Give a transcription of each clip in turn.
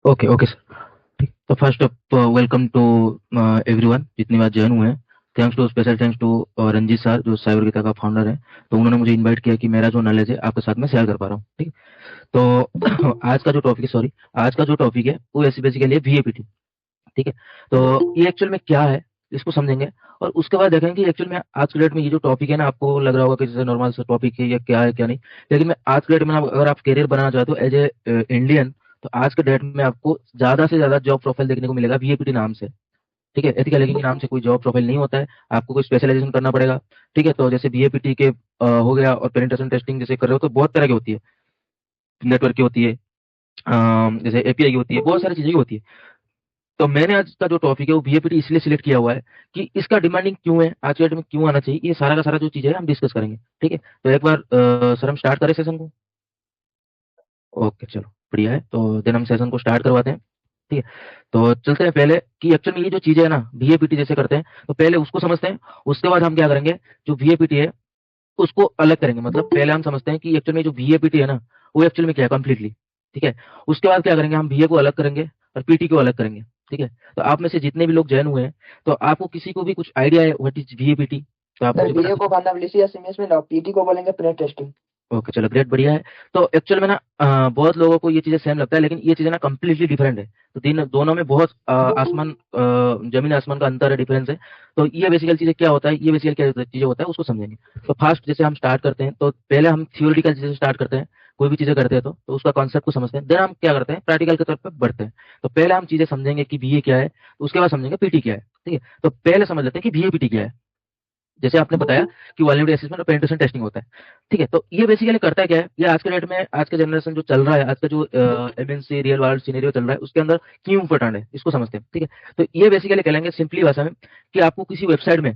Okay okay sir. ठीक, तो first of welcome to everyone जितनी बार ज्वाइन हुए हैं। Thanks to special thanks to Ranjeet sir जो साइबर गीता का फाउंडर है। तो उन्होंने मुझे इनवाइट किया कि मेरा जो नॉलेज है आपके साथ में शेयर कर पा रहा हूँ। ठीक, तो आज का जो टॉपिक है, सॉरी, आज का जो टॉपिक है वो ऐसे बेसिकली है वीएपीटी। ठीक है, तो ये एक्चुअल में क्या है इसको समझेंगे, और उसके बाद देखेंगे कि एक्चुअल में आज के डेट में ये जो टॉपिक है ना, आपको लग रहा होगा कि जैसे नॉर्मल सा टॉपिक है या क्या है क्या नहीं। लेकिन मैं आज के डेट में अगर आप करियर बनाना चाहते हो एज ए इंडियन, तो आज के डेट में आपको ज्यादा से ज्यादा जॉब प्रोफाइल देखने को मिलेगा वीएपीटी नाम से। ठीक है, एथिकल हैकिंग के नाम से कोई जॉब प्रोफाइल नहीं होता है। आपको कोई स्पेशलाइजेशन करना पड़ेगा। ठीक है, तो जैसे बीएपीटी के हो गया, और पेनिट्रेशन टेस्टिंग जैसे कर रहे हो तो बहुत तरह की होती है। नेटवर्क की होती है, जैसे एपीआई की होती है, बहुत सारी चीजें की होती है। तो मैंने आज का जो टॉपिक है वो बीएपीटी इसलिए सिलेक्ट किया हुआ है कि इसका डिमांडिंग क्यों है, आज के डेट में क्यों आना चाहिए, ये सारा का सारा जो चीज है हम डिस्कस करेंगे। ठीक है, तो एक बार सर हम स्टार्ट करें सेशन को। ओके चलो, बढ़िया है, तो देन हम सेशन को स्टार्ट करवाते हैं। ठीक है, तो चलते हैं पहले कि एक्चुअल में ये जो चीजें है ना वीएपीटी जैसे करते हैं, तो पहले उसको समझते हैं। उसके बाद हम क्या करेंगे, जो वीएपीटी है उसको अलग करेंगे। मतलब पहले हम समझते हैं कि एक्चुअल में जो वीएपीटी है ना वो एक्चुअल में क्या है कंप्लीटली। ठीक है, उसके बाद क्या करेंगे, हम वीए को अलग करेंगे और पीटी को अलग करेंगे। ठीक है, तो आप में से जितने भी लोग ज्वाइन हुए हैं, तो आपको किसी को भी कुछ आइडिया है व्हाट इज वीएपीटी, तो आप सर मुझे बता वीए को सकते मनालिसिया सीमेंस में पीटी को बोलेंगे प्लेन टेस्टिंग। हैं। ओके चलो, ग्रेट, बढ़िया है। तो एक्चुअल में ना बहुत लोगों को ये चीजें सेम लगता है, लेकिन ये चीजें ना कम्प्लीटली डिफरेंट है। तो दिन दोनों में बहुत आसमान जमीन आसमान का अंतर है, डिफरेंस है। तो ये बेसिकल चीजें क्या होता है, ये बेसिकल क्या चीजें होता है उसको समझेंगे। तो फर्स्ट जैसे हम स्टार्ट करते हैं, तो पहले हम थियोरिटिकल चीजें स्टार्ट करते हैं। कोई भी चीजें करते हैं तो उसका कॉन्सेप्ट को समझते हैं, देन हम क्या करते हैं प्रैक्टिकल के तौर पर बढ़ते हैं। तो पहले हम चीजें समझेंगे कि बीए क्या है, तो उसके बाद समझेंगे पीटी क्या है। ठीक है, तो पहले समझ लेते हैं कि बीए पीटी क्या है। जैसे आपने बताया कि वल्नरेबिलिटी असेसमेंट और पेनिट्रेशन टेस्टिंग होता है। ठीक है, तो ये बेसिकली करता है क्या है, ये आज के डेट में, आज के जनरेशन जो चल रहा है, आज का जो एमएनसी रियल वर्ल्ड सिनेरियो चल रहा है, उसके अंदर क्यों इंपॉर्टेंट है इसको समझते हैं। ठीक है, तो ये बेसिकली कह लेंगे सिंपली भाषा में कि आपको किसी वेबसाइट में,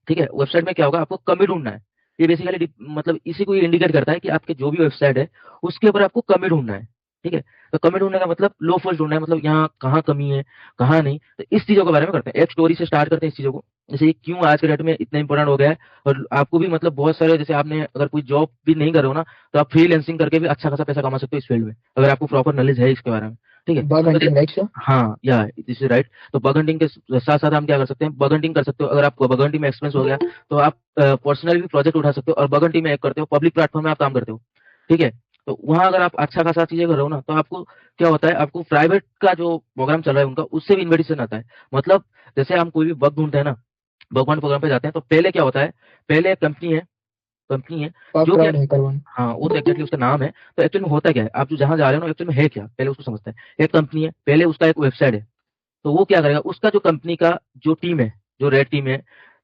ठीक है, वेबसाइट में क्या होगा, आपको कमी ढूंढना है। ये बेसिकली मतलब इसी को इंडिकेट करता है कि आपके जो भी वेबसाइट है उसके ऊपर आपको कमी ढूंढना है। ठीक है, तो कमी ढूंढने का मतलब लो फॉल्ट ढूंढना है, मतलब यहाँ कहाँ कमी है कहाँ नहीं। तो इस चीजों के बारे में करते हैं, एक स्टोरी से स्टार्ट करते हैं इस चीजों को। जैसे ये क्यों आज के डेट में इतना इंपॉर्टेंट हो गया है। और आपको भी मतलब बहुत सारे, जैसे आपने अगर कोई जॉब भी नहीं कर रहे हो ना, तो आप फ्रीलांसिंग करके भी अच्छा खासा पैसा कमा सकते हो इस फील्ड में, अगर आपको प्रॉपर नॉलेज है इसके बारे में। ठीक है, बग तो हंटिंग राइट सर। हाँ या दिस इज राइट। तो बग हंटिंग के साथ साथ हम क्या कर सकते हैं, बग हंटिंग कर सकते हो। अगर आपको बग हंटिंग में एक्सपीरियंस हो गया, तो आप पर्सनली भी प्रोजेक्ट उठा सकते हो, और बग हंटिंग में एक करते हो, पब्लिक प्लेटफॉर्म में आप काम करते हो। ठीक है, तो वहां अगर आप अच्छा खासा चीजें कर रहे हो ना, तो आपको क्या होता है, आपको प्राइवेट का जो प्रोग्राम चल रहा है उनका, उससे भी इन्विटेशन आता है। मतलब जैसे हम कोई भी बग ढूंढते हैं ना, बग वन प्रोग्राम पे जाते हैं, तो पहले क्या होता है, पहले कंपनी है पग जो क्या, क्राउड हैकर वन। हाँ वो तो एक्जेक्टली उसका नाम है। तो एक्चुअल में होता क्या है, आप जो जहां जा रहे हो ना एक्चुअल में है क्या, पहले उसको समझते हैं। एक कंपनी है, पहले उसका एक वेबसाइट है। तो वो क्या करेगा, उसका जो कंपनी का जो टीम है, जो रेड टीम है,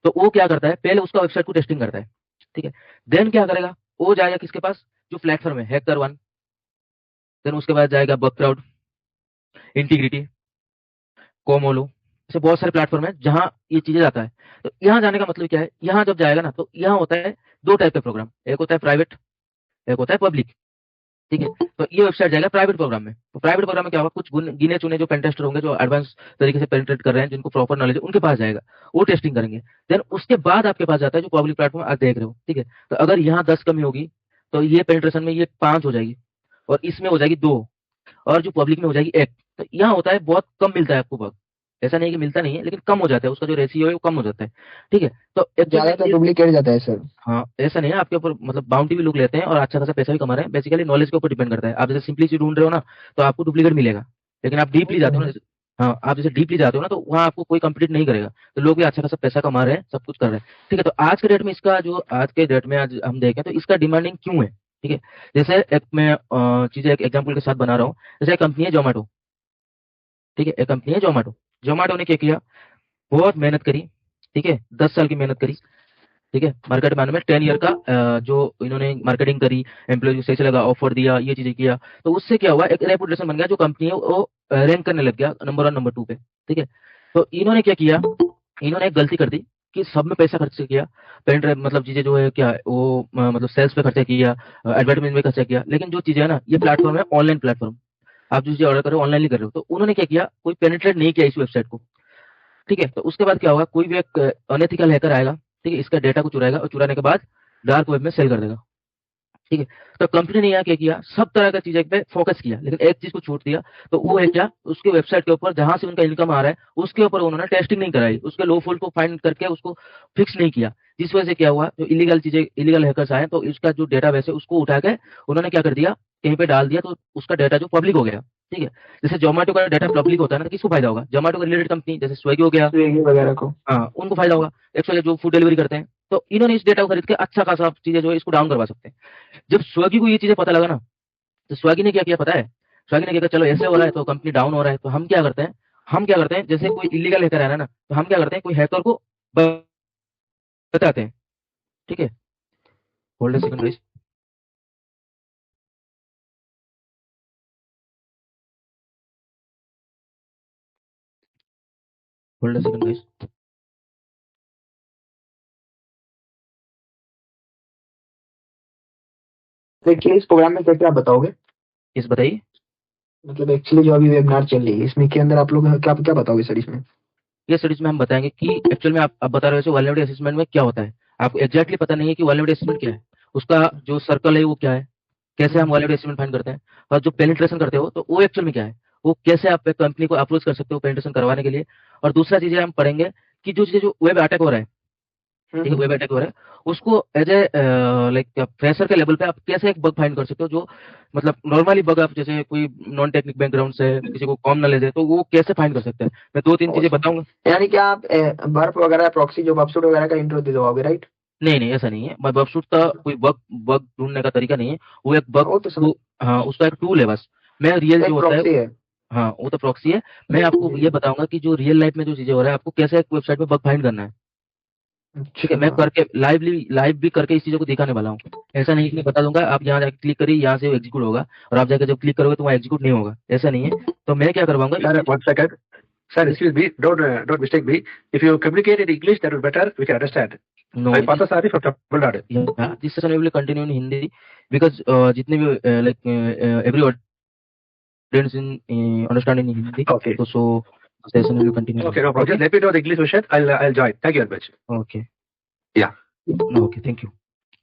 तो वो क्या करता है, पहले उसका वेबसाइट को टेस्टिंग करता है। ठीक है, देन क्या करेगा, वो जाएगा किसके पास, जो प्लेटफॉर्म है हैकर वन, देन उसके बाद जाएगा बग क्राउड, इंटीग्रिटी, कोमोलो, ऐसे बहुत सारे प्लेटफॉर्म है जहां ये चीजें जाता है। तो यहाँ जाने का मतलब क्या है, यहाँ जब जाएगा ना, तो यहाँ होता है दो टाइप के प्रोग्राम, एक होता है प्राइवेट, एक होता है पब्लिक। ठीक है, तो ये वेबसाइट जाएगा प्राइवेट प्रोग्राम में। तो प्राइवेट प्रोग्राम में क्या होगा, कुछ गिने चुने जो पेंटेस्टर होंगे, जो एडवांस तरीके से पेनिट्रेट कर रहे हैं, जिनको प्रॉपर नॉलेज है, उनके पास जाएगा, वो टेस्टिंग करेंगे। देन उसके बाद आपके पास जाता है जो पब्लिक प्लेटफॉर्म आप देख रहे हो। ठीक है, तो अगर यहाँ 10 कमी होगी, तो ये पेनिट्रेशन में ये 5 हो जाएगी, और इसमें हो जाएगी 2, और जो पब्लिक में हो जाएगी 1। तो यहाँ होता है बहुत कम मिलता है आपको बग, ऐसा नहीं है कि मिलता नहीं है, लेकिन कम हो जाता है, उसका जो रेशियो है वो कम हो जाता है। ठीक है, तो एक्चुअल में ज्यादातर ये, डुप्लीकेट जाता है सर। हाँ ऐसा नहीं है, आपके ऊपर मतलब बाउंटी भी लोग लेते हैं और अच्छा खासा पैसा भी कमा रहे हैं। बेसिकली नॉलेज के ऊपर डिपेंड करता है। आप जैसे सिंपली चीज ढूंढ रहे हो ना, तो आपको डुप्लीकेट मिलेगा। लेकिन आप वो डीपली तो जाते हो है। ना, हाँ आप जैसे डीपली जाते हो ना, तो वहाँ आपको कोई कंप्लीट नहीं करेगा। तो लोग भी अच्छा खासा पैसा कमा रहे हैं, सब कुछ कर रहे हैं। ठीक है, तो आज के डेट में इसका जो, आज के डेट में आज हम देखें तो इसका डिमांडिंग क्यों है। ठीक है, जैसे एक मैं चीजें एक एग्जाम्पल के साथ बना रहा हूँ। जैसे एक कंपनी है जोमेटो। ठीक है, एक कंपनी है जोमेटो। जोमेटो ने क्या किया, बहुत मेहनत करी। ठीक है, 10 साल की मेहनत करी। ठीक है, मार्केट में आने में 10 ईयर का जो इन्होंने मार्केटिंग करी, एम्प्लॉय को सही से लगा, ऑफर दिया, ये चीजें किया। तो उससे क्या हुआ, एक रेपुटेशन बन गया, जो कंपनी है वो रैंक करने लग गया नंबर 1 नंबर 2 पे। ठीक है, तो इन्होंने क्या किया, इन्होंने एक गलती कर दी कि सब में पैसा खर्च किया। पेंट मतलब चीजें जो है क्या वो मतलब सेल्स पे खर्चा किया, एडवर्टाइजमेंट में खर्चा किया। लेकिन जो चीजें है ना, ये प्लेटफॉर्म है ऑनलाइन प्लेटफॉर्म, आप जो चीजें ऑर्डर कर रहे हो ऑनलाइन ही कर रहे हो। तो उन्होंने क्या किया, कोई पेनिट्रेट नहीं किया इस वेबसाइट को। ठीक है, तो उसके बाद क्या होगा, कोई भी एक अनएथिकल हैकर आएगा, ठीक है, इसका डेटा को चुराएगा, और चुराने के बाद डार्क वेब में सेल कर देगा। ठीक है। तो कंपनी ने यहाँ क्या किया, सब तरह का चीजें पे फोकस किया, लेकिन एक चीज को छूट दिया। तो वो है क्या, उसके वेबसाइट के ऊपर जहां से उनका इनकम आ रहा है उसके ऊपर उन्होंने टेस्टिंग नहीं कराई, उसके लो फॉल्ट को फाइंड करके उसको फिक्स नहीं किया। जिस वजह से क्या हुआ, जो इलीगल चीजें, इलीगल हैकर्स आए तो इसका जो डेटाबेस है उसको उठा के उन्होंने क्या कर दिया, कहीं पे डाल दिया, तो उसका डाटा जो पब्लिक हो गया। ठीक है। जैसे जोमेटो का डाटा पब्लिक होता है ना, तो किसको फायदा होगा, जोमेटो का रिलेटेड कंपनी जैसे स्विगी हो गया, स्विगी वगैरह को। हाँ उनको फायदा होगा, एक्चुअली जो फूड डिलीवरी करते हैं। तो इन्होंने इस डेटा को खरीद के अच्छा खासा चीजें जो है इसको डाउन करवा सकते हैं। जब स्विगी को ये चीजें पता लगा ना, तो स्विगी ने क्या किया पता है, स्विगी ने क्या किया, चलो ऐसे हो रहा है तो कंपनी डाउन हो रहा है, तो हम क्या करते हैं, जैसे कोई इलीगल हैकर आ रहा है ना, तो हम क्या करते हैं, कोई हैकर को बताते हैं। ठीक है। Hold second guys, hold second guys. देखिए इस प्रोग्राम में क्या क्या आप बताओगे? इस बताइए। मतलब एक्चुअली जो अभी वेबिनार चल रही है इसमें के अंदर आप लोग क्या क्या बताओगे सर इसमें? ये स्टडीज में हम बताएंगे कि एक्चुअल में आप बता रहे हो वल्नरेबिलिटी असेसमेंट में क्या होता है। आपको एग्जैक्टली पता नहीं है कि वल्नरेबिलिटी असेसमेंट क्या है, उसका जो सर्कल है वो क्या है, कैसे हम वल्नरेबिलिटी असेसमेंट फाइंड करते हैं, और जो पेनिट्रेशन करते हो तो वो एक्चुअल में क्या है, वो कैसे आप कंपनी को अप्रोच कर सकते हो पेनिट्रेशन करवाने के लिए। और दूसरा चीजें हम पढ़ेंगे कि जो चीजें जो वेब अटैक हो रहा है, ठीक है, वेब अटैक हो रहा है, उसको एज ए लाइक फ्रेशर के लेवल पे आप कैसे एक बग फाइंड कर सकते हो, जो मतलब नॉर्मली बग आप जैसे कोई नॉन टेक्निक बैकग्राउंड से किसी को कॉम नॉलेज है तो वो कैसे फाइंड कर सकते हैं। मैं दो तीन चीजें बताऊंगा। यानी कि आप बर्फ वगैरह प्रॉक्सी जो बफसूट वगैरह का इंट्रो दे दोगे, राइट? नहीं नहीं ऐसा नहीं है, मैं बग शूट का कोई बग बग ढूंढने का तरीका नहीं है, वो एक बग, वो तो समझ, हाँ उसका एक टूल है बस। मैं रियल जो एक होता है, प्रॉक्सी है। हाँ वो तो प्रॉक्सी है। मैं आपको ये बताऊंगा कि जो रियल लाइफ में जो चीजें हो रहा है आपको कैसे एक वेबसाइट में बग फाइंड करना है। ठीक है, मैं अच्छा। करके लाइव भी करके इस चीजों को दिखाने वाला हूँ। ऐसा नहीं कि मैं बता दूंगा आप यहाँ जाके क्लिक करिए, यहाँ से वो एग्जीक्यूट होगा, और आप जाके जब क्लिक करोगे तो वहाँ एग्जीक्यूट नहीं होगा, ऐसा नहीं है। तो मैं क्या करवाऊंगा Sir, one second. Sir, excuse me. Don't mistake me. If you communicate in English, that would better. We can understand. No I'm Partha Sari from Tamil Nadu. This session will continue in Hindi, because जितने भी like every audience in understand in Hindi, Okay. तो so session will continue. Okay, no problem. Just let me know the English version. I'll join. Thank you very much. Okay Yeah. Okay thank you.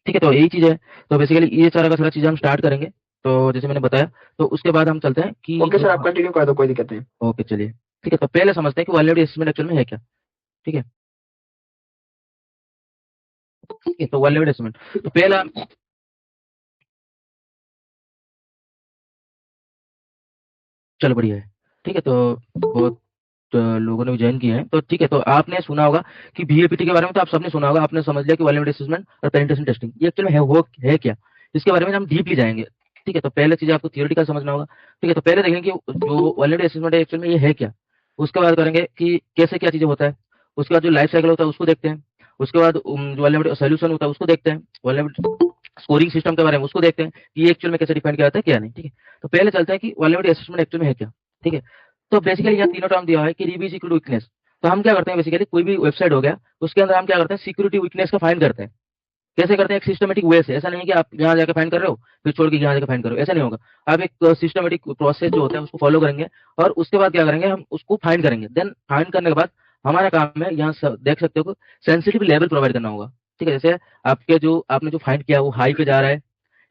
ठीक है, तो यही चीज है। तो basically ये सारा का सारा चीज हम स्टार्ट करेंगे, तो जैसे मैंने बताया, तो उसके बाद हम चलते हैं कि ओके सर, आप कंटिन्यू कर दो, कोई दिक्कत नहीं। ओके चलिए। ठीक है, तो पहले समझते हैं कि वल्नरेबिलिटी असेसमेंट एक्चुअल में है क्या। ठीक है। ठीक है, तो वल्नरेबिलिटी असेसमेंट तो पहला, चलो बढ़िया है। ठीक है, तो बहुत लोगों ने भी ज्वाइन किए हैं, तो ठीक है। तो आपने सुना होगा कि बीएपीटी के बारे में, तो आप सबने सुना होगा, आपने समझ लिया कि वल्नरेबिलिटी असेसमेंट और पेनिट्रेशन टेस्टिंग ये एक्चुअल में है, वो है क्या, इसके बारे में हम डीपली जाएंगे। ठीक है, तो पहले चीज आपको थियोरेटिकल समझना होगा। ठीक है, तो पहले देखेंगे कि जो वल्नरेबिलिटी असेसमेंट है एक्चुअल में ये है क्या, उसके बाद करेंगे कि कैसे क्या चीजें होता है, उसके बाद जो लाइफ साइकिल होता है उसको देखते हैं, उसके बाद जो वल्नरेबिलिटी सोल्यूशन होता है उसको देखते हैं, वल्नरेबिलिटी स्कोरिंग सिस्टम के बारे में उसको देखते हैं कि ये एक्चुअल में कैसे डिफाइन किया जाता है क्या नहीं। ठीक है, तो पहले चलते हैं कि वल्नरेबिलिटी असेसमेंट एक्चुअल में है क्या। ठीक है, तो बेसिकली यहाँ तीनों टर्म दिया हुआ है कि रिव्यू सिक्योरिटी वीकनेस। तो हम क्या करते हैं, बेसिकली कोई भी वेबसाइट हो गया उसके अंदर हम क्या करते हैं, सिक्योरिटी वीकनेस का फाइंड करते हैं। कैसे करते हैं, एक सिस्टमेटिक वे से, ऐसा नहीं है कि आप यहाँ जाकर फाइंड कर रहे हो फिर छोड़ के यहाँ जाकर फाइंड करो, ऐसा नहीं होगा। आप एक सिस्टमेटिक प्रोसेस जो होता है उसको फॉलो करेंगे, और उसके बाद क्या करेंगे, हम उसको फाइंड करेंगे। देन फाइंड करने के बाद हमारा काम है, यहाँ देख सकते हो सेंसिटिव लेवल प्रोवाइड करना होगा। ठीक है, जैसे आपके जो आपने जो फाइंड किया वो हाई पे जा रहा है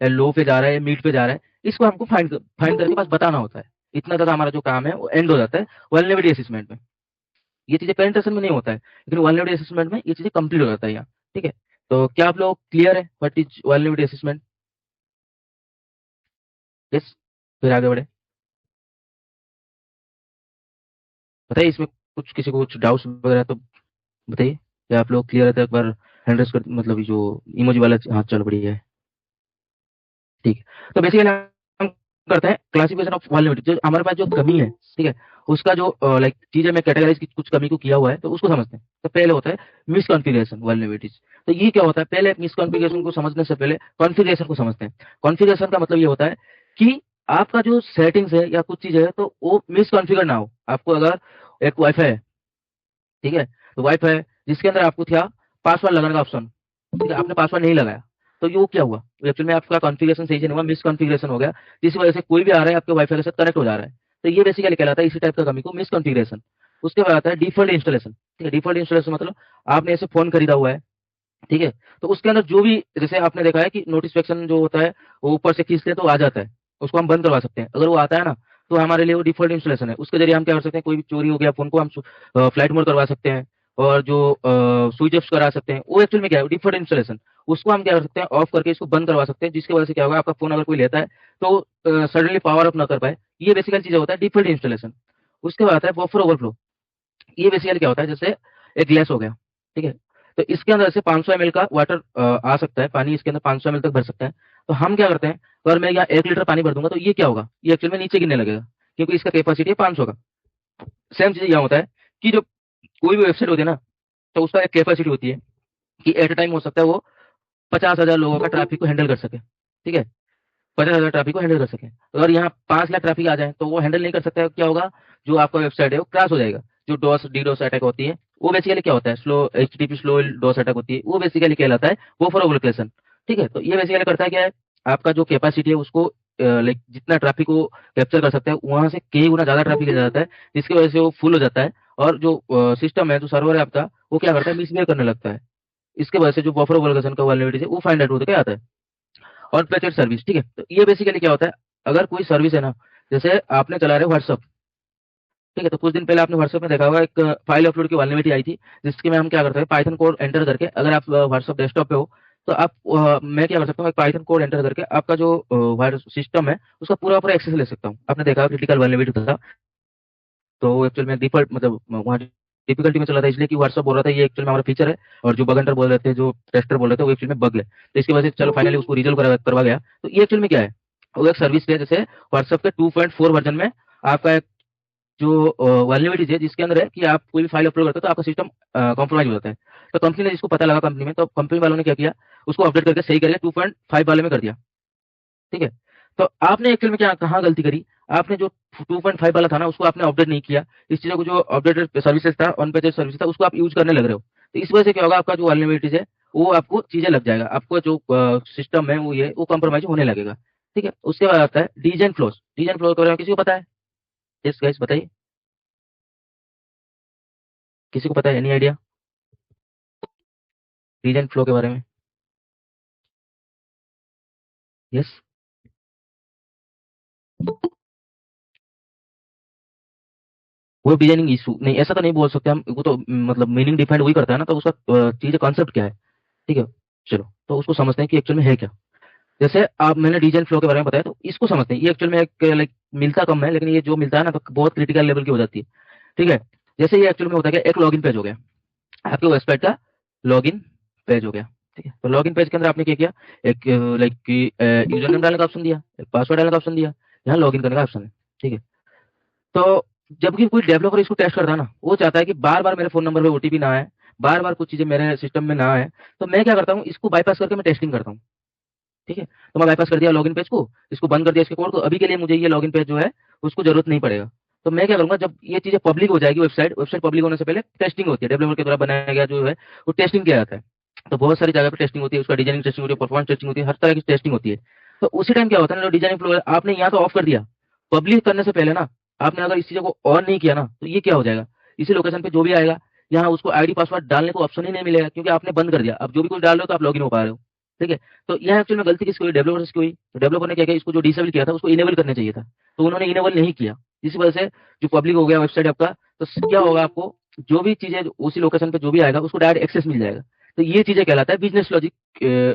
या लो पे जा रहा है या मीड पे जा रहा है, इसको हमको फाइंड करके बस बताना होता है। इतना ज्यादा हमारा जो काम है वो एंड हो जाता है वल्नरेबिलिटी असेसमेंट में। ये चीजें पेनिट्रेशन में नहीं होता है, लेकिन वल्नरेबिलिटी असेसमेंट में ये चीजें कंप्लीट हो जाता है यहाँ। ठीक है, तो क्या आप लोग क्लियर है what is vulnerability assessment? Yes, फिर आगे बढ़े, बताइए इसमें कुछ किसी को कुछ डाउट्स वगैरह तो बताइए, क्या आप लोग क्लियर है तो एक बार हैंड रेस कर, मतलब ये जो इमोजी वाला, हाँ चलो बढ़िया है। ठीक है, तो बेसिकली हम करते हैं क्लासिफिकेशन ऑफ वल्नरेबिलिटी, जो हमारे पास जो कमी है, ठीक है, उसका जो लाइक चीजें में कैटेगराइज की कुछ कमी को किया हुआ है, तो उसको समझते हैं। तो पहले होता है मिसकॉन्फ़िगरेशन वल्नरेबिलिटीज। तो ये क्या होता है, पहले मिसकॉन्फ़िगरेशन को समझने से पहले कॉन्फ़िगरेशन को समझते हैं। कॉन्फ़िगरेशन का मतलब ये होता है कि आपका जो सेटिंग्स है या कुछ चीज है तो वो मिसकॉन्फ़िगर ना हो। आपको अगर एक वाईफाई है, ठीक है, तो वाईफाई है जिसके अंदर आपको था पासवर्ड लगाने का ऑप्शन, ठीक है, आपने पासवर्ड नहीं लगाया, तो ये वो क्या हुआ, एक्चुअल में आपका कॉन्फ़िगरेशन सही से नहीं हुआ, मिसकॉन्फ़िगरेशन हो गया, जिस वजह से कोई भी आ रहा है आपके वाईफाई के साथ कनेक्ट हो जा रहा है। तो ये बेसिकली कहलाता है इसी टाइप का कमी को मिसकॉन्फ़िगरेशन। उसके बाद आता है डिफ़ॉल्ट इंस्टॉलेशन। ठीक है, डिफ़ॉल्ट इंस्टॉलेशन मतलब आपने ऐसे फोन खरीदा हुआ है, ठीक है। तो उसके अंदर जो भी, जैसे आपने देखा है कि नोटिफिकेशन जो होता है वो ऊपर से खींचते हैं तो आ जाता है, उसको हम बंद करवा सकते हैं। अगर वो आता है ना, तो हमारे लिए वो डिफॉल्ट इंस्टॉलेशन है, उसके जरिए हम क्या कर सकते हैं, कोई भी चोरी हो गया फोन को हम फ्लाइट मोड करवा सकते हैं, और जो स्विच ऑफ करा सकते हैं, वो एक्चुअल में क्या है, डिफॉल्ट इंस्टॉलेशन, उसको हम क्या कर सकते हैं, ऑफ करके इसको बंद करवा सकते हैं, जिसकी वजह से क्या होगा, आपका फोन अगर कोई लेता है तो सडनली पावर अप ना कर पाए। ये बेसिकली चीज होता है डिफॉल्ट इंस्टॉलेशन। उसके बाद आता है बफर ओवरफ्लो। ये बेसिकली क्या होता है, जैसे एक ग्लास हो गया, ठीक है, तो इसके अंदर से 500 ml का वाटर आ सकता है, पानी इसके अंदर 500 ml तक भर सकता है। तो हम क्या करते हैं, अगर मैं यहाँ 1 लीटर पानी भर दूंगा तो ये क्या होगा, ये एक्चुअल में नीचे गिरने लगेगा, क्योंकि इसका कैपेसिटी है 500 का। सेम चीज यहाँ होता है कि जो कोई भी वेबसाइट होती है ना, तो उसका एक कैपेसिटी होती है कि एट अ टाइम हो सकता है वो 50,000 लोगों का ट्रैफिक को हैंडल कर सके। ठीक है, 50,000 ट्रैफिक को हैंडल कर सके। तो अगर यहाँ 5 लाख ट्रैफिक आ जाए तो वो हैंडल नहीं कर सकता है, क्या होगा, जो आपका वेबसाइट है वो क्रैश हो जाएगा। जो डॉस डीडोस अटैक होती है, वो बेसिकली क्या होता है, slow HTTP slow DoS attack होती है, वो बेसिकली कहलाता है बफर ओवरफ्लो। ठीक है, तो ये बेसिकली करता है क्या है, आपका जो कैपेसिटी है उसको लाइक जितना ट्रैफिक को कैप्चर कर सकता है वहां से कई गुना ज्यादा ट्रैफिक ले जाता है, जिसकी वजह से वो फुल हो जाता है। और जो सिस्टम है, जो सर्वर है आपका, वो क्या करता है, मिसबिहेव करने लगता है। इसके वजह से जो बफर ओवरफ्लो का वल्नरेबिलिटी है वो फाइंड आउट होकर क्या आता है, और पैकेट सर्विस। ठीक है, तो ये बेसिकली क्या होता है, अगर कोई सर्विस है ना, जैसे आपने चला रहे व्हाट्सअप, ठीक है, तो कुछ दिन पहले आपने व्हाट्सअप में देखा होगा एक फाइल अपलोड की वल्नरेबिलिटी आई थी, जिसके में हम क्या करते हैं, पाइथन कोड एंटर करके, अगर आप व्हाट्सअप डेस्कटॉप पे हो तो आप मैं क्या कर सकता हूँ, एक पाइथन कोड एंटर करके आपका जो सिस्टम है उसका पूरा पूरा एक्सेस ले सकता हूँ। आपने देखा क्रिटिकल वल्नरेबिलिटी था, तो एक्चुअल में डिफॉल्ट मतलब वहाँ डिफिकल्टी में चला था, इसलिए कि व्हाट्सअप बोल रहा था ये एक्चुअल में हमारा फीचर है, और जो बगंटर बोल रहे थे, जो टेस्टर बोल रहे थे, वो एक्चुअल में बग है। तो इसकी वजह से चलो फाइनली उसको रिजोल्व करवा गया। तो ये एक्चुअल में क्या है, वो एक सर्विस है, जैसे व्हाट्सएप के 2.4 वर्जन में आपका एक जो वल्नरेबिलिटी है, जिसके अंदर है कि आप कोई भी फाइल अपलोड करते हो तो आपका सिस्टम कॉम्प्रोमाइज हो जाता है। तो कंपनी ने जिसको पता लगा कंपनी में, तो कंपनी वालों ने क्या किया, उसको अपडेट करके सही करके 2.5 वाले में कर दिया। ठीक है, तो आपने एक्चुअल में क्या कहाँ गलती करी, आपने जो 2.5 वाला था ना उसको आपने अपडेट नहीं किया। इस चीजों को जो अपडेटेड सर्विसेज था, ऑन पेजेड सर्विस था, उसको आप यूज करने लग रहे हो। तो इस वजह से क्या होगा, आपका जो वल्नरेबिलिटीज है वो आपको चीजें लग जाएगा, आपको जो सिस्टम है वो ये वो कॉम्प्रोमाइज होने लगेगा। ठीक है, उसके बाद आता है डीजन फ्लोस। डीजन फ्लो के बारे में किसी को पता है? यस गाइस, बताइए, किसी को पता है, एनी आइडिया डीजन फ्लो के बारे में? यस, वो डिजाइनिंग इशू नहीं, ऐसा तो नहीं बोल सकते हम, वो तो मतलब मीनिंग डिफाइंड वही करता है ना, तो उसका चीज कॉन्सेप्ट क्या है। ठीक है, चलो तो उसको समझते हैं कि एक्चुअल में है क्या। जैसे आप, मैंने डिजाइन फ्लो के बारे में बताया, तो इसको समझते हैं। ये एक्चुअल में एक लाइक मिलता कम है, लेकिन ये जो मिलता है ना तो बहुत क्रिटिकल लेवल की हो जाती है। ठीक है, जैसे ये एक्चुअल में होता है कि एक लॉगिन पेज हो गया, आपके वेबसाइट का लॉगिन पेज हो गया। ठीक है, तो लॉगिन पेज के अंदर आपने क्या किया, एक लाइक कि यूजर नेम डालने का ऑप्शन दिया, एक पासवर्ड डालने का ऑप्शन दिया, यहाँ लॉगिन करने का ऑप्शन है। ठीक है, तो जबकि कोई डेवलपर इसको टेस्ट करता है ना, वो चाहता है कि बार बार मेरे फोन नंबर पे ओटीपी ना आए, बार बार कुछ चीजें मेरे सिस्टम में ना आए। तो मैं क्या करता हूँ, इसको बाईपास करके मैं टेस्टिंग करता हूँ। ठीक है, तो मैं बाईपास कर दिया लॉगिन पेज को, इसको बंद कर दिया इसके कोड को, अभी के लिए मुझे ये लॉगिन पेज जो है उसको जरूरत नहीं पड़ेगा। तो मैं क्या करूंगा, जब ये चीजें पब्लिक हो जाएगी, वेबसाइट वेबसाइट पब्लिक होने से पहले टेस्टिंग होती है, डेवलपर के द्वारा बनाया गया जो है वो टेस्टिंग किया जाता है। तो बहुत सारी जगह पे टेस्टिंग होती है, उसका डिजाइनिंग टेस्टिंग होती है, परफॉर्मेंस टेस्टिंग होती है, हर तरह की टेस्टिंग होती है। तो उसी टाइम क्या होता है ना, जो डिजाइनिंग फ्लो है आपने यहाँ तो ऑफ कर दिया, पब्लिक करने से पहले ना आपने अगर इस चीजों को ऑन नहीं किया ना, तो ये क्या हो जाएगा, इसी लोकेशन पे जो भी आएगा, यहाँ उसको आईडी पासवर्ड डालने को ऑप्शन ही नहीं मिलेगा, क्योंकि आपने बंद कर दिया। अब जो भी कुछ डाल रहे हो तो आप लॉगिन हो पा रहे हो। ठीक है, तो यह एक्चुअल में गलती किसकी हुई, डेवलपर की हुई। तो डेवलपर ने क्या किया, इसको जो डिसेबल किया था उसको इनेबल करना चाहिए था, तो उन्होंने इनेबल नहीं किया, इसी वजह से जो पब्लिक हो गया वेबसाइट आपका। तो क्या होगा, आपको जो भी चीजें उसी लोकेशन पे जो भी आएगा उसको डायरेक्ट एक्सेस मिल जाएगा। तो ये चीजें कहलाता है बिजनेस लॉजिक,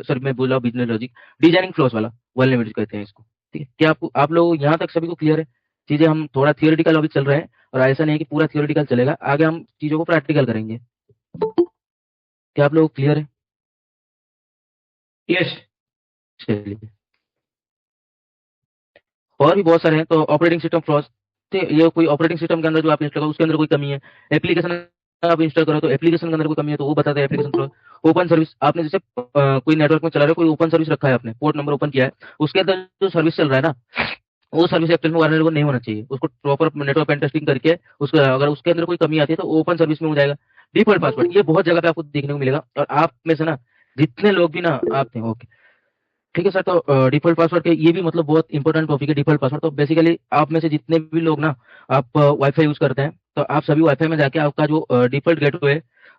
सॉरी मैं बोला बिजनेस लॉजिक, डिजाइनिंग फ्लॉस वाला वल्नरेबिलिटी कहते हैं इसको। ठीक है, क्या आपको, आप लोग यहाँ तक सभी को क्लियर है चीजें? हम थोड़ा थियोरेटिकल अभी चल रहे हैं, और ऐसा नहीं है कि पूरा थियोरेटिकल चलेगा, आगे हम चीजों को प्रैक्टिकल करेंगे। क्या आप लोग क्लियर है? Yes. चलिए, और भी बहुत सारे हैं। तो ऑपरेटिंग सिस्टम फ्लॉज, ठीक है, ये कोई ऑपरेटिंग सिस्टम के अंदर जो आप इंस्टॉल करो उसके अंदर कोई कमी है, एप्लीकेशन आप इंस्टॉल करो तो एप्लीकेशन के अंदर कोई कमी है तो वो बताता है एप्लीकेशन फ्लॉज। ओपन सर्विस, आपने जैसे कोई नेटवर्क में चला रहे हो, कोई ओपन सर्विस रखा है, आपने पोर्ट नंबर ओपन किया है, उसके अंदर जो सर्विस चल रहा है ना, वो सर्विस एक्चुअल में वायरलेस नहीं होना चाहिए, उसको प्रॉपर नेटवर्क पेन टेस्टिंग करके उसका अगर उसके अंदर कोई कमी आती है तो ओपन सर्विस में हो जाएगा। डिफॉल्ट पासवर्ड, ये बहुत जगह पे आपको देखने को मिलेगा, और आप में से ना जितने लोग भी ना आप थे, ओके ठीक है सर, तो डिफॉल्ट पासवर्ड के ये भी मतलब बहुत इंपॉर्टेंट टॉपिक है डिफॉल्ट पासवर्ड। तो बेसिकली आप में से जितने भी लोग ना आप वाईफाई यूज करते हैं, तो आप सभी वाईफाई में जाके आपका जो डिफॉल्ट गेटवे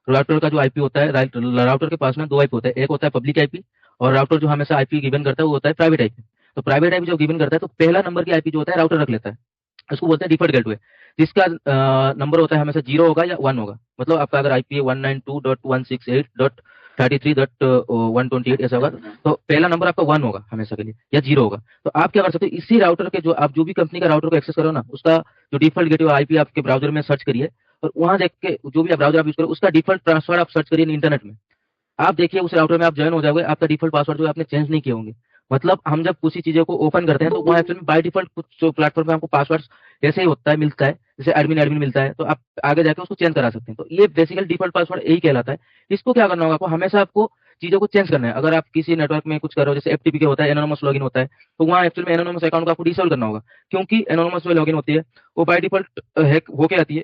राउटर का जो आईपी होता है, राउटर के पास में दो आईपी होता है, एक होता है पब्लिक आईपी, और राउटर जो हमेशा आईपी गिवन करता है वो होता है प्राइवेट आईपी। तो प्राइवेट आईपी जो गिवन करता है तो पहला नंबर की आईपी जो होता है राउटर रख लेता है, उसको बोलते हैं डिफॉल्ट गेटवे, जिसका नंबर होता है हमेशा 0 होगा या 1 होगा। मतलब आपका अगर आईपी 192.168.33.128 ऐसा होगा तो पहला नंबर आपका 1 होगा हमेशा के लिए, या 0 होगा। तो आप क्या कर सकते हो, इसी राउटर के जो आप जो भी कंपनी का राउटर को एक्सेस करो ना, उसका जो डिफॉल्ट गेटवे आईपी आपके ब्राउजर में सर्च करिए, और वहां देख के जो भी ब्राउजर आप यूज करो उसका डिफॉल्ट पासवर्ड आप सर्च करिए इंटरनेट में। आप देखिए उस राउटर में आप ज्वाइन हो जाओगे, आपका डिफॉल्ट पासवर्ड जो है आपने चेंज नहीं किए होंगे। मतलब हम जब किसी चीज़ों को ओपन करते हैं तो वहाँ एक्चुअली बाय डिफॉल्ट कुछ जो प्लेटफॉर्म पे हमको पासवर्ड ऐसे ही होता है, मिलता है, जैसे एडमिन एडमिन मिलता है, तो आप आगे जाके उसको चेंज करा सकते हैं। तो ये बेसिकली डिफॉल्ट पासवर्ड यही कहलाता है। इसको क्या करना होगा आपको, हमेशा आपको चीज़ों को चेंज करना है। अगर आप किसी नेटवर्क में कुछ कर रहे हो, जैसे एफटीपी के होता है, एनोनिमस लॉगिन होता है, तो वहाँ एक्चुअली में एनोनिमस अकाउंट को आपको डिसेबल करना होगा, क्योंकि एनोनिमस जो लॉगिन होती है वो बाय डिफॉल्ट हैक होके आती है।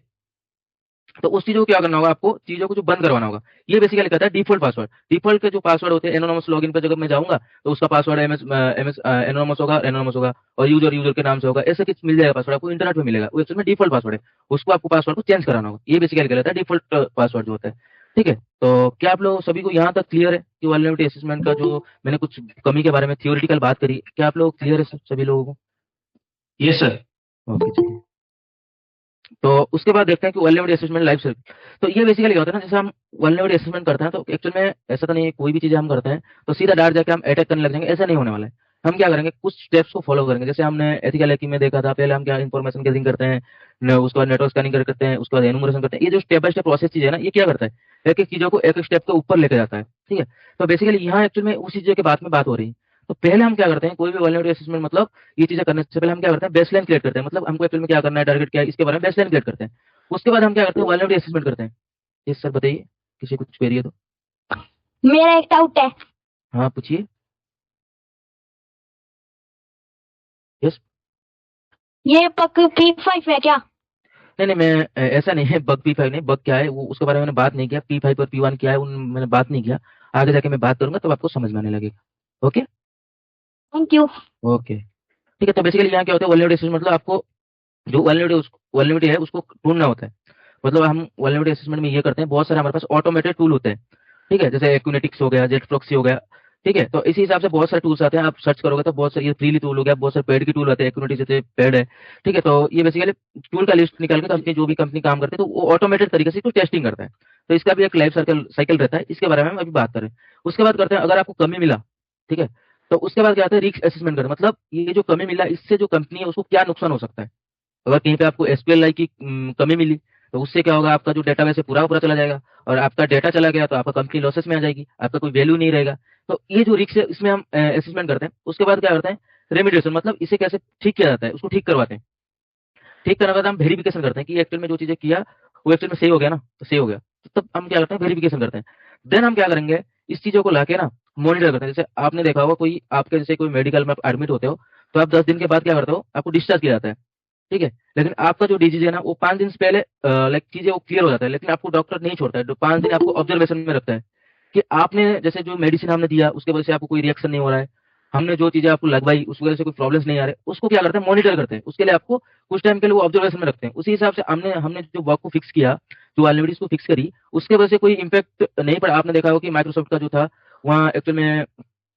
तो उस चीज़ों को क्या करना होगा, आपको चीज़ों को जो बंद करवाना होगा। ये बेसिकली कहता है डिफॉल्ट पासवर्ड। डिफॉल्ट के जो पासवर्ड होते हैं एनोनिमस लॉगिन पे जब मैं जाऊंगा तो उसका पासवर्ड एमएस एनोनिमस होगा, और यूजर यूजर के नाम से होगा, ऐसे कुछ मिल जाएगा पासवर्ड आपको इंटरनेट में मिलेगा, वो एक्चुअल में डिफॉल्ट पासवर्ड है। उसको आपको पासवर्ड को चेंज कराना होगा। ये बेसिकली कहलाता है डिफॉल्ट पासवर्ड जो होता है। ठीक है, तो क्या आप लोग सभी को यहाँ तक क्लियर है कि वल्नरेबिलिटी असेसमेंट का जो मैंने कुछ कमी के बारे में थियोरिटिकल बात करी, क्या आप लोग क्लियर है सभी लोगों को? Yes sir. ओके चलिए, तो उसके बाद देखते हैं कि वल्नरेबिलिटी असेसमेंट लाइफ साइकिल। तो ये बेसिकली होता है ना, जैसे हम वल्नरेबिलिटी असेसमेंट करते हैं तो एक्चुअल में ऐसा तो नहीं है कोई भी चीज़ हम करते हैं तो सीधा डायरेक्ट जाके हम अटैक करने लग जाएंगे, ऐसा नहीं होने वाला है। हम क्या करेंगे, कुछ स्टेप्स को फॉलो करेंगे। जैसे हमने एथिकल हैकिंग में देखा था, पहले हम क्या इन्फॉर्मेशन गैदरिंग करते हैं, उसके बाद नेटवर्क स्कैनिंग करते हैं, उसके बाद एनुमरेशन करते हैं। ये जो स्टेप बाय स्टेप प्रोसेस चीज़ है ना, ये क्या करता है, एक एक चीज़ों को एक एक स्टेप के ऊपर लेके जाता है। ठीक है, तो बेसिकली यहाँ एक्चुअल में उसी चीज़ के बाद में बात हो रही है। तो पहले हम क्या करते हैं, कोई भी वल्नरेबिलिटी असेसमेंट मतलब ये चीज़ें करने से पहले हम क्या करते हैं, बेसलाइन क्रिएट करते हैं। मतलब हमको एक्चुअल में क्या करना है, टारगेट क्या है, इसके बारे में बेसलाइन क्रिएट करते हैं। उसके बाद हम क्या करते हैं, वल्नरेबिलिटी असेसमेंट करते हैं। ये सर बताइए, किसी कुछ क्वेरी है तो? मेरा एक डाउट है, हाँ पूछिए। यस। ये पक P5 है क्या? नहीं नहीं, मैं ऐसा नहीं है, बग P5 नहीं, बग क्या है वो उसके बारे में मैंने बात नहीं किया। P5 और P1 क्या है उन मैंने बात नहीं किया। आगे जाके मैं बात करूंगा तब आपको समझ में आने लगेगा। Okay thank you. ओके ठीक है। तो बेसिकली यहाँ क्या होता है, वल्नरेबिलिटी असेसमेंट मतलब आपको जो वल्नरेबिलिटी है उसको ढूंढना होता है। मतलब हम वल्नरेबिलिटी असेसमेंट में ये करते हैं, बहुत सारे हमारे पास ऑटोमेटेड टूल होते हैं। ठीक है, जैसे एक्यूनेटिक्स हो गया, जेट प्रॉक्सी हो गया। ठीक है, तो इसी हिसाब से बहुत सारे टूल्स आते हैं, आप सर्च करोगे तो बहुत सारे ये फ्रीली टूल हो गया, बहुत सारे पेड के टूल आते हैं, एक्यूनेटिक्स जैसे पेड है। ठीक है, तो ये बेसिकली टूल का लिस्ट निकाल के कंपनी जो भी कंपनी काम करती है तो वो ऑटोमेटेड तरीके से टेस्टिंग करता है। तो इसका भी एक लाइफ साइकिल रहता है, इसके बारे में हम अभी बात करें। उसके बाद करते हैं, अगर आपको कमी मिला, ठीक है, तो उसके बाद क्या आता है, रिस्क असेसमेंट करते हैं। मतलब ये जो कमी मिला इससे जो कंपनी है उसको क्या नुकसान हो सकता है। अगर कहीं पे आपको एसक्यूएल की कमी मिली तो उससे क्या होगा, आपका जो डेटाबेस है पूरा का पूरा चला जाएगा, और आपका डेटा चला गया तो आपका कंपनी लॉसेस में आ जाएगी, आपका कोई वैल्यू नहीं रहेगा। तो ये जो रिस्क है इसमें हम असेसमेंट करते हैं। उसके बाद क्या करते हैं, रेमिडिएशन, मतलब इसे कैसे ठीक किया जाता है उसको ठीक करवाते हैं। ठीक करने के बाद हम वेरिफिकेशन करते हैं कि एक्चुअल में जो चीजें किया वो एक्चुअल में सही हो गया ना, तो सही हो गया। तो तब हम क्या करते हैं, वेरिफिकेशन करते हैं। देन हम क्या करेंगे, इस चीजों को लाके ना मॉनिटर करते हैं। जैसे आपने देखा होगा कोई आपके जैसे कोई मेडिकल में आप एडमिट होते हो तो आप 10 दिन के बाद क्या करते हो, आपको डिस्चार्ज किया जाता है। ठीक है, लेकिन आपका जो डिजीज है ना वो 5 दिन से पहले लाइक चीजें वो क्लियर हो जाता है, लेकिन आपको डॉक्टर नहीं छोड़ता है, तो 5 दिन आपको ऑब्जर्वेशन में रखता है कि आपने जैसे जो मेडिसिन हमने दिया उसके वजह से आपको कोई रिएक्शन नहीं हो रहा है, हमने जो चीजें आपको लगवाई उस वजह से कोई प्रॉब्लम्स नहीं आ रहे, उसको क्या करते हैं, मॉनिटर करते हैं। उसके लिए आपको कुछ टाइम के लिए वो ऑब्जर्वेशन में रखते हैं। उसी हिसाब से हमने हमने जो वर्क को फिक्स किया, जो वल्नरेबिलिटीज को फिक्स करी, उसके वजह से कोई इम्पैक्ट नहीं पड़ा। आपने देखा होगा कि माइक्रोसॉफ्ट का जो था वहाँ एक्चुअल में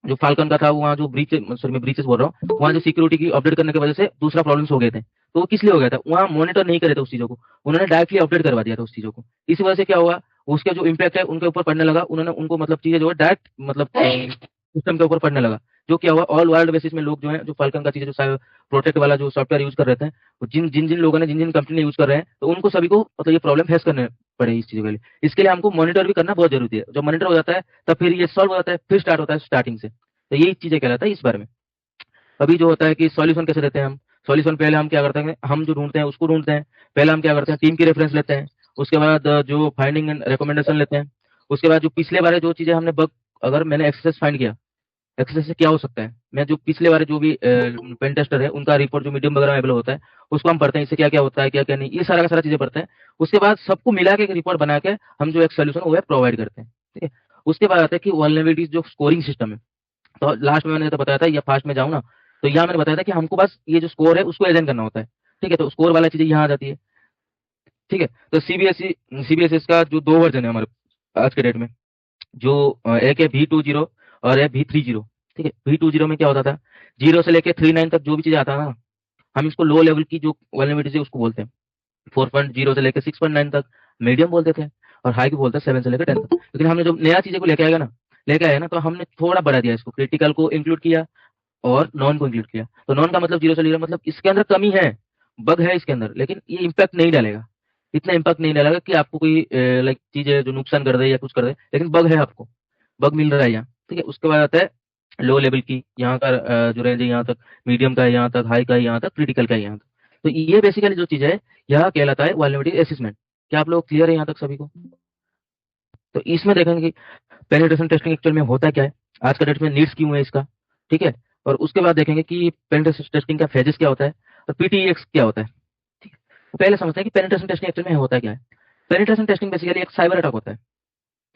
जो फाल्कन का था, वहाँ जो ब्रीच, सॉरी मैं ब्रीचेस बोल रहा हूँ, वहाँ जो सिक्योरिटी की अपडेट करने की वजह से दूसरा प्रॉब्लम्स हो गए थे। तो वो किस लिए हो गया था, वहाँ मॉनिटर नहीं करे थे उस चीजों को, उन्होंने डायरेक्टली अपडेट करवा दिया था उस चीजों को। इस वजह से क्या हुआ, उसका जो इम्पैक्ट है उनके ऊपर पड़ने लगा, उन्होंने उनको मतलब चीजें जो है डायरेक्ट मतलब सिस्टम के ऊपर पड़ने लगा। जो क्या हुआ, ऑल वर्ल्ड बेसिस में लोग जो है जो फाल्कन का चीजें जो प्रोटेक्ट वाला जो सॉफ्टवेयर यूज कर रहे थे, जिन जिन जिन लोगों ने जिन जिन कंपनी ने यूज कर रहे हैं, तो उनको सभी को मतलब ये प्रॉब्लम फेस करने पड़े इस चीज के लिए। इसके लिए हमको मॉनिटर भी करना बहुत जरूरी है। जब मॉनिटर हो जाता है तब फिर ये सॉल्व हो जाता है, फिर स्टार्ट होता है स्टार्टिंग से। तो यही चीजें कहलाता है इस बारे में। अभी जो होता है कि सॉल्यूशन कैसे देते हैं हम, सॉल्यूशन पहले हम क्या करते हैं, हम जो ढूंढते हैं उसको ढूंढते हैं। पहले हम क्या करते हैं, टीम की रेफरेंस लेते हैं। उसके बाद जो फाइंडिंग एंड रिकमेंडेशन लेते हैं। उसके बाद जो पिछले बारे जो चीजें हमने बग, अगर मैंने एक्सेस फाइंड किया, एक्सेस से क्या हो सकता है, मैं जो पिछले बारे जो भी पेन टेस्टर है उनका रिपोर्ट जो मीडियम वगैरह अवेलेबल होता है उसको हम पढ़ते हैं, इससे क्या क्या होता है क्या क्या नहीं, ये सारा का सारा चीजें पढ़ते हैं। उसके बाद सबको मिला के एक रिपोर्ट बना के हम जो एक सोल्यूशन वो है प्रोवाइड करते हैं। ठीक है, उसके बाद आता है कि वल्नरेबिलिटीज जो स्कोरिंग सिस्टम है। तो लास्ट में मैंने तो बताया था, या फास्ट में जाऊँ ना, तो यहाँ मैंने बताया था कि हमको बस ये जो स्कोर है उसको एजेंट करना होता है। ठीक है, तो स्कोर वाला चीजें यहाँ आ जाती है। ठीक है, तो सीबीएसई का जो 2 वर्जन है हमारे, आज के डेट में, जो एक है V20 और है V30। ठीक है, V20 में क्या होता था, 0 से लेके 39 तक जो भी चीज आता है ना, हम इसको लो लेवल की जो वल्नरेबिलिटी है उसको बोलते हैं। 4.0 से लेकर 6.9 तक मीडियम बोलते थे, और हाई को बोलते हैं 7 से लेकर 10 तक। लेकिन हमने जो नया चीजें को लेके आया ना, तो हमने थोड़ा बढ़ा दिया इसको, क्रिटिकल को इंक्लूड किया और नॉन को इंक्लूड किया। तो नॉन का मतलब 0 से लेकर, मतलब इसके अंदर कमी है, बग है इसके अंदर, लेकिन ये इम्पैक्ट नहीं डालेगा, इतना इम्पैक्ट नहीं डालेगा कि आपको कोई लाइक चीज है जो नुकसान कर दे या कुछ कर दे, लेकिन बग है, आपको बग मिल रहा है यहाँ। ठीक है, उसके बाद आता है लो लेवल की, यहाँ का जो रेंज है यहाँ तक, मीडियम का है यहाँ तक, हाई का है यहाँ तक, क्रिटिकल का है यहाँ तक। तो ये बेसिकली जो चीज है यह कहलाता है वल्नरेबिलिटी असेसमेंट। क्या आप लोग क्लियर है यहाँ तक सभी को? तो इसमें देखेंगे कि पेनिट्रेशन टेस्टिंग एक्चुअल में होता क्या है, आज का डेट में नीड्स क्यों है इसका। ठीक है, और उसके बाद देखेंगे कि पेनिट्रेशन टेस्टिंग का फेजेस क्या होता है और पीटीएक्स क्या होता है। ठीक है, तो पहले समझते हैं कि पेनिट्रेशन टेस्टिंग एक्चुअल में होता क्या है। पेनिट्रेशन टेस्टिंग बेसिकली एक साइबर अटैक होता है।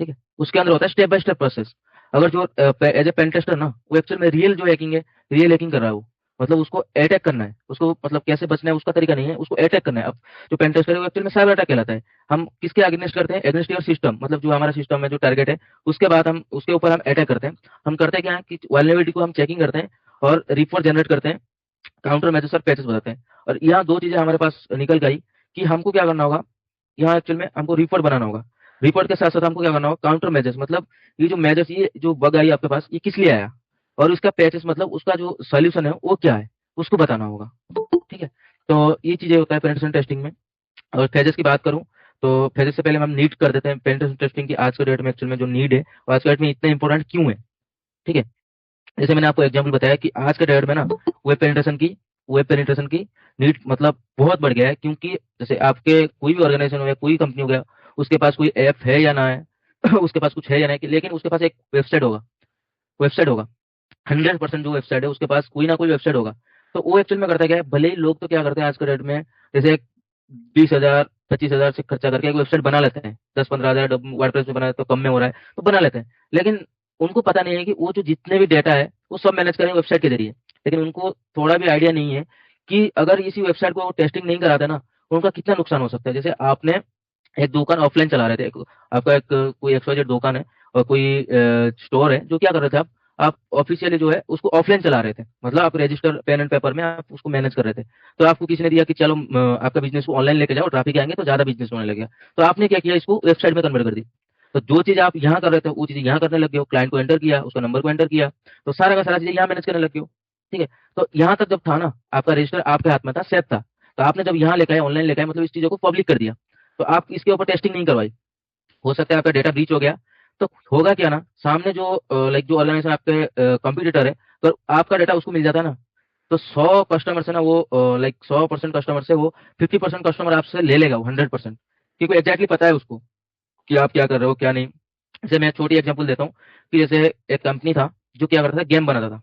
ठीक है, उसके अंदर होता है स्टेप बाय स्टेप प्रोसेस। अगर जो एज ए पेन टेस्टर ना, वो एक्चुअल में रियल जो हैकिंग है, रियल हैकिंग कर रहा है वो, मतलब उसको अटैक करना है, उसको मतलब कैसे बचना है उसका तरीका नहीं है, उसको अटैक करना है। अब जो पेन टेस्टर है वो एक्चुअल में साइबर अटैक कहलाता है। हम किसके अगेंस्ट करते हैं, अगेंस्ट योर सिस्टम, मतलब जो हमारा सिस्टम है, जो टारगेट है, उसके बाद हम उसके ऊपर हम अटैक करते हैं। हम करते क्या है कि वल्नरेबिलिटी को हम चेकिंग करते हैं और रिपोर्ट जनरेट करते हैं, काउंटर मेजर्स और पैचेस बताते हैं। और यहाँ दो चीजें हमारे पास निकल गई कि हमको क्या करना होगा, यहाँ एक्चुअल में हमको रिपोर्ट बनाना होगा। रिपोर्ट के साथ साथ हमको क्या करना होगा, काउंटर मेजर्स, मतलब ये जो मेजर्स, ये जो बग आई आपके पास, ये किस लिए आया, और उसका पैचेस मतलब उसका जो सोल्यूशन है वो क्या है, उसको बताना होगा। ठीक है, तो ये चीजें होता है पेनिट्रेशन टेस्टिंग में। और फेजेस की बात करूं, तो फेजेस से पहले हम नीड कर देते हैं पेनिट्रेशन टेस्टिंग की। आज के डेट में एक्चुअल में जो नीड है, और आज के डेट में इतना इंपॉर्टेंट क्यों है। ठीक है, जैसे मैंने आपको एग्जांपल बताया कि आज के डेट में ना वेब पेनिट्रेशन की नीड मतलब बहुत बढ़ गया है, क्योंकि जैसे आपके कोई भी ऑर्गेनाइजेशन हो या कोई कंपनी हो गया, उसके पास कोई ऐप है या ना है उसके पास कुछ है या नहीं, लेकिन उसके पास एक वेबसाइट होगा। 100% जो वेबसाइट है उसके पास कोई ना कोई वेबसाइट होगा। तो वो एक्चुअल में करता क्या है, भले ही लोग तो क्या करते हैं आज के डेट में, जैसे 20,000 25,000 से खर्चा करके एक वेबसाइट बना लेते हैं, 10-15,000 वर्डप्रेस में बना तो कम में हो रहा है तो बना लेते हैं। लेकिन उनको पता नहीं है कि वो जो जितने भी डेटा है वो सब मैनेज करेंगे वेबसाइट के जरिए। लेकिन उनको थोड़ा भी आइडिया नहीं है कि अगर इसी वेबसाइट को टेस्टिंग नहीं कराते ना, उनका कितना नुकसान हो सकता है। जैसे आपने एक दुकान ऑफलाइन चला रहे थे, आपका एक कोई एक्सवाइजेड दुकान है और कोई स्टोर है, जो क्या कर रहे थे आप ऑफिशियली जो है उसको ऑफलाइन चला रहे थे, मतलब आप रजिस्टर पेन एंड पेपर में आप उसको मैनेज कर रहे थे। तो आपको किसी ने दिया कि चलो आपका बिजनेस को ऑनलाइन लेके जाओ, ट्रैफिक आएंगे तो ज्यादा बिजनेस होने लगेगा। तो आपने क्या किया, इसको वेबसाइट में कन्वर्ट कर दी। तो जो चीज आप यहाँ कर रहे थे वो चीज यहाँ करने लग गए हो, क्लाइंट को एंटर किया, उसका नंबर को एंटर किया, तो सारा का सारा चीज यहाँ मैनेज करने लग गए हो। ठीक है, तो यहाँ तक जब था ना, आपका रजिस्टर आपके हाथ में था, सेफ था। तो आपने जब यहाँ लेकर आए, ऑनलाइन लेकर आए, मतलब इस चीजों को पब्लिक कर दिया, तो आप इसके ऊपर टेस्टिंग नहीं करवाई। हो सकता है आपका डेटा ब्रीच हो गया, तो होगा क्या ना, सामने जो लाइक जो ऑर्गेनाइजेशन आपके कंपटीटर है, तो आपका डेटा उसको मिल जाता है ना, तो 100 कस्टमर से ना वो लाइक 100% कस्टमर से वो 50% कस्टमर आपसे ले लेगा, वो 100%, क्योंकि एग्जैक्टली पता है उसको कि आप क्या कर रहे हो क्या नहीं। जैसे मैं छोटी एग्जांपल देता हूँ कि जैसे एक कंपनी था जो क्या करता था, गेम बनाता था।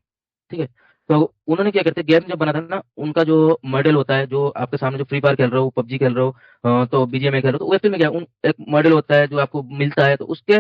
ठीक है, तो उन्होंने क्या करते, गेम जब बनाता था ना, उनका जो मॉडल होता है, जो आपके सामने जो फ्री फायर खेल रहे हो, पबजी खेल रहे हो, तो बीजीएमआई खेल रहे हो, तो वेब में क्या एक मॉडल होता है जो आपको मिलता है, तो उसके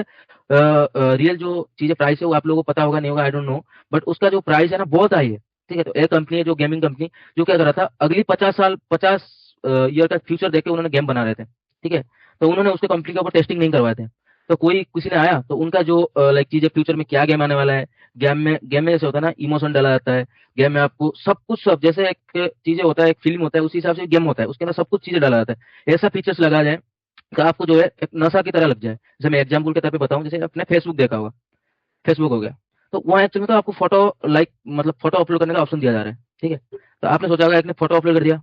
रियल जो चीजें प्राइस है वो आप लोगों को पता होगा नहीं होगा, आई डोंट नो, बट उसका जो प्राइस है ना बहुत हाई है। ठीक है, तो एक कंपनी है जो गेमिंग कंपनी, जो क्या कर रहा था, अगली 50 साल 50 ईयर का फ्यूचर देख के उन्होंने गेम बना रहे थे। ठीक है, तो उन्होंने उसके कंपनी के ऊपर टेस्टिंग नहीं करवाए थे। तो कोई किसी ने आया तो उनका जो लाइक चीजें फ्यूचर में क्या गेम आने वाला है, गेम में जैसे होता है ना, इमोशन डाला जाता है गेम में, आपको सब कुछ, सब जैसे एक चीजें होता है, एक फिल्म होता है, उसी हिसाब से गेम होता है, उसके अंदर सब कुछ चीजें डाला जाता है। ऐसा फीचर्स लगा जाए कि आपको जो है एक नशा की तरह लग जाए। जैसे मैं एग्जाम्पल के तौर पे बताऊं, जैसे आपने फेसबुक देखा होगा, फेसबुक हो गया, तो वहाँ एक्चुअली में तो आपको फोटो लाइक मतलब फोटो अपलोड करने का ऑप्शन दिया जा रहा है। ठीक है, तो आपने सोचा होगा एक ने फोटो अपलोड कर दिया,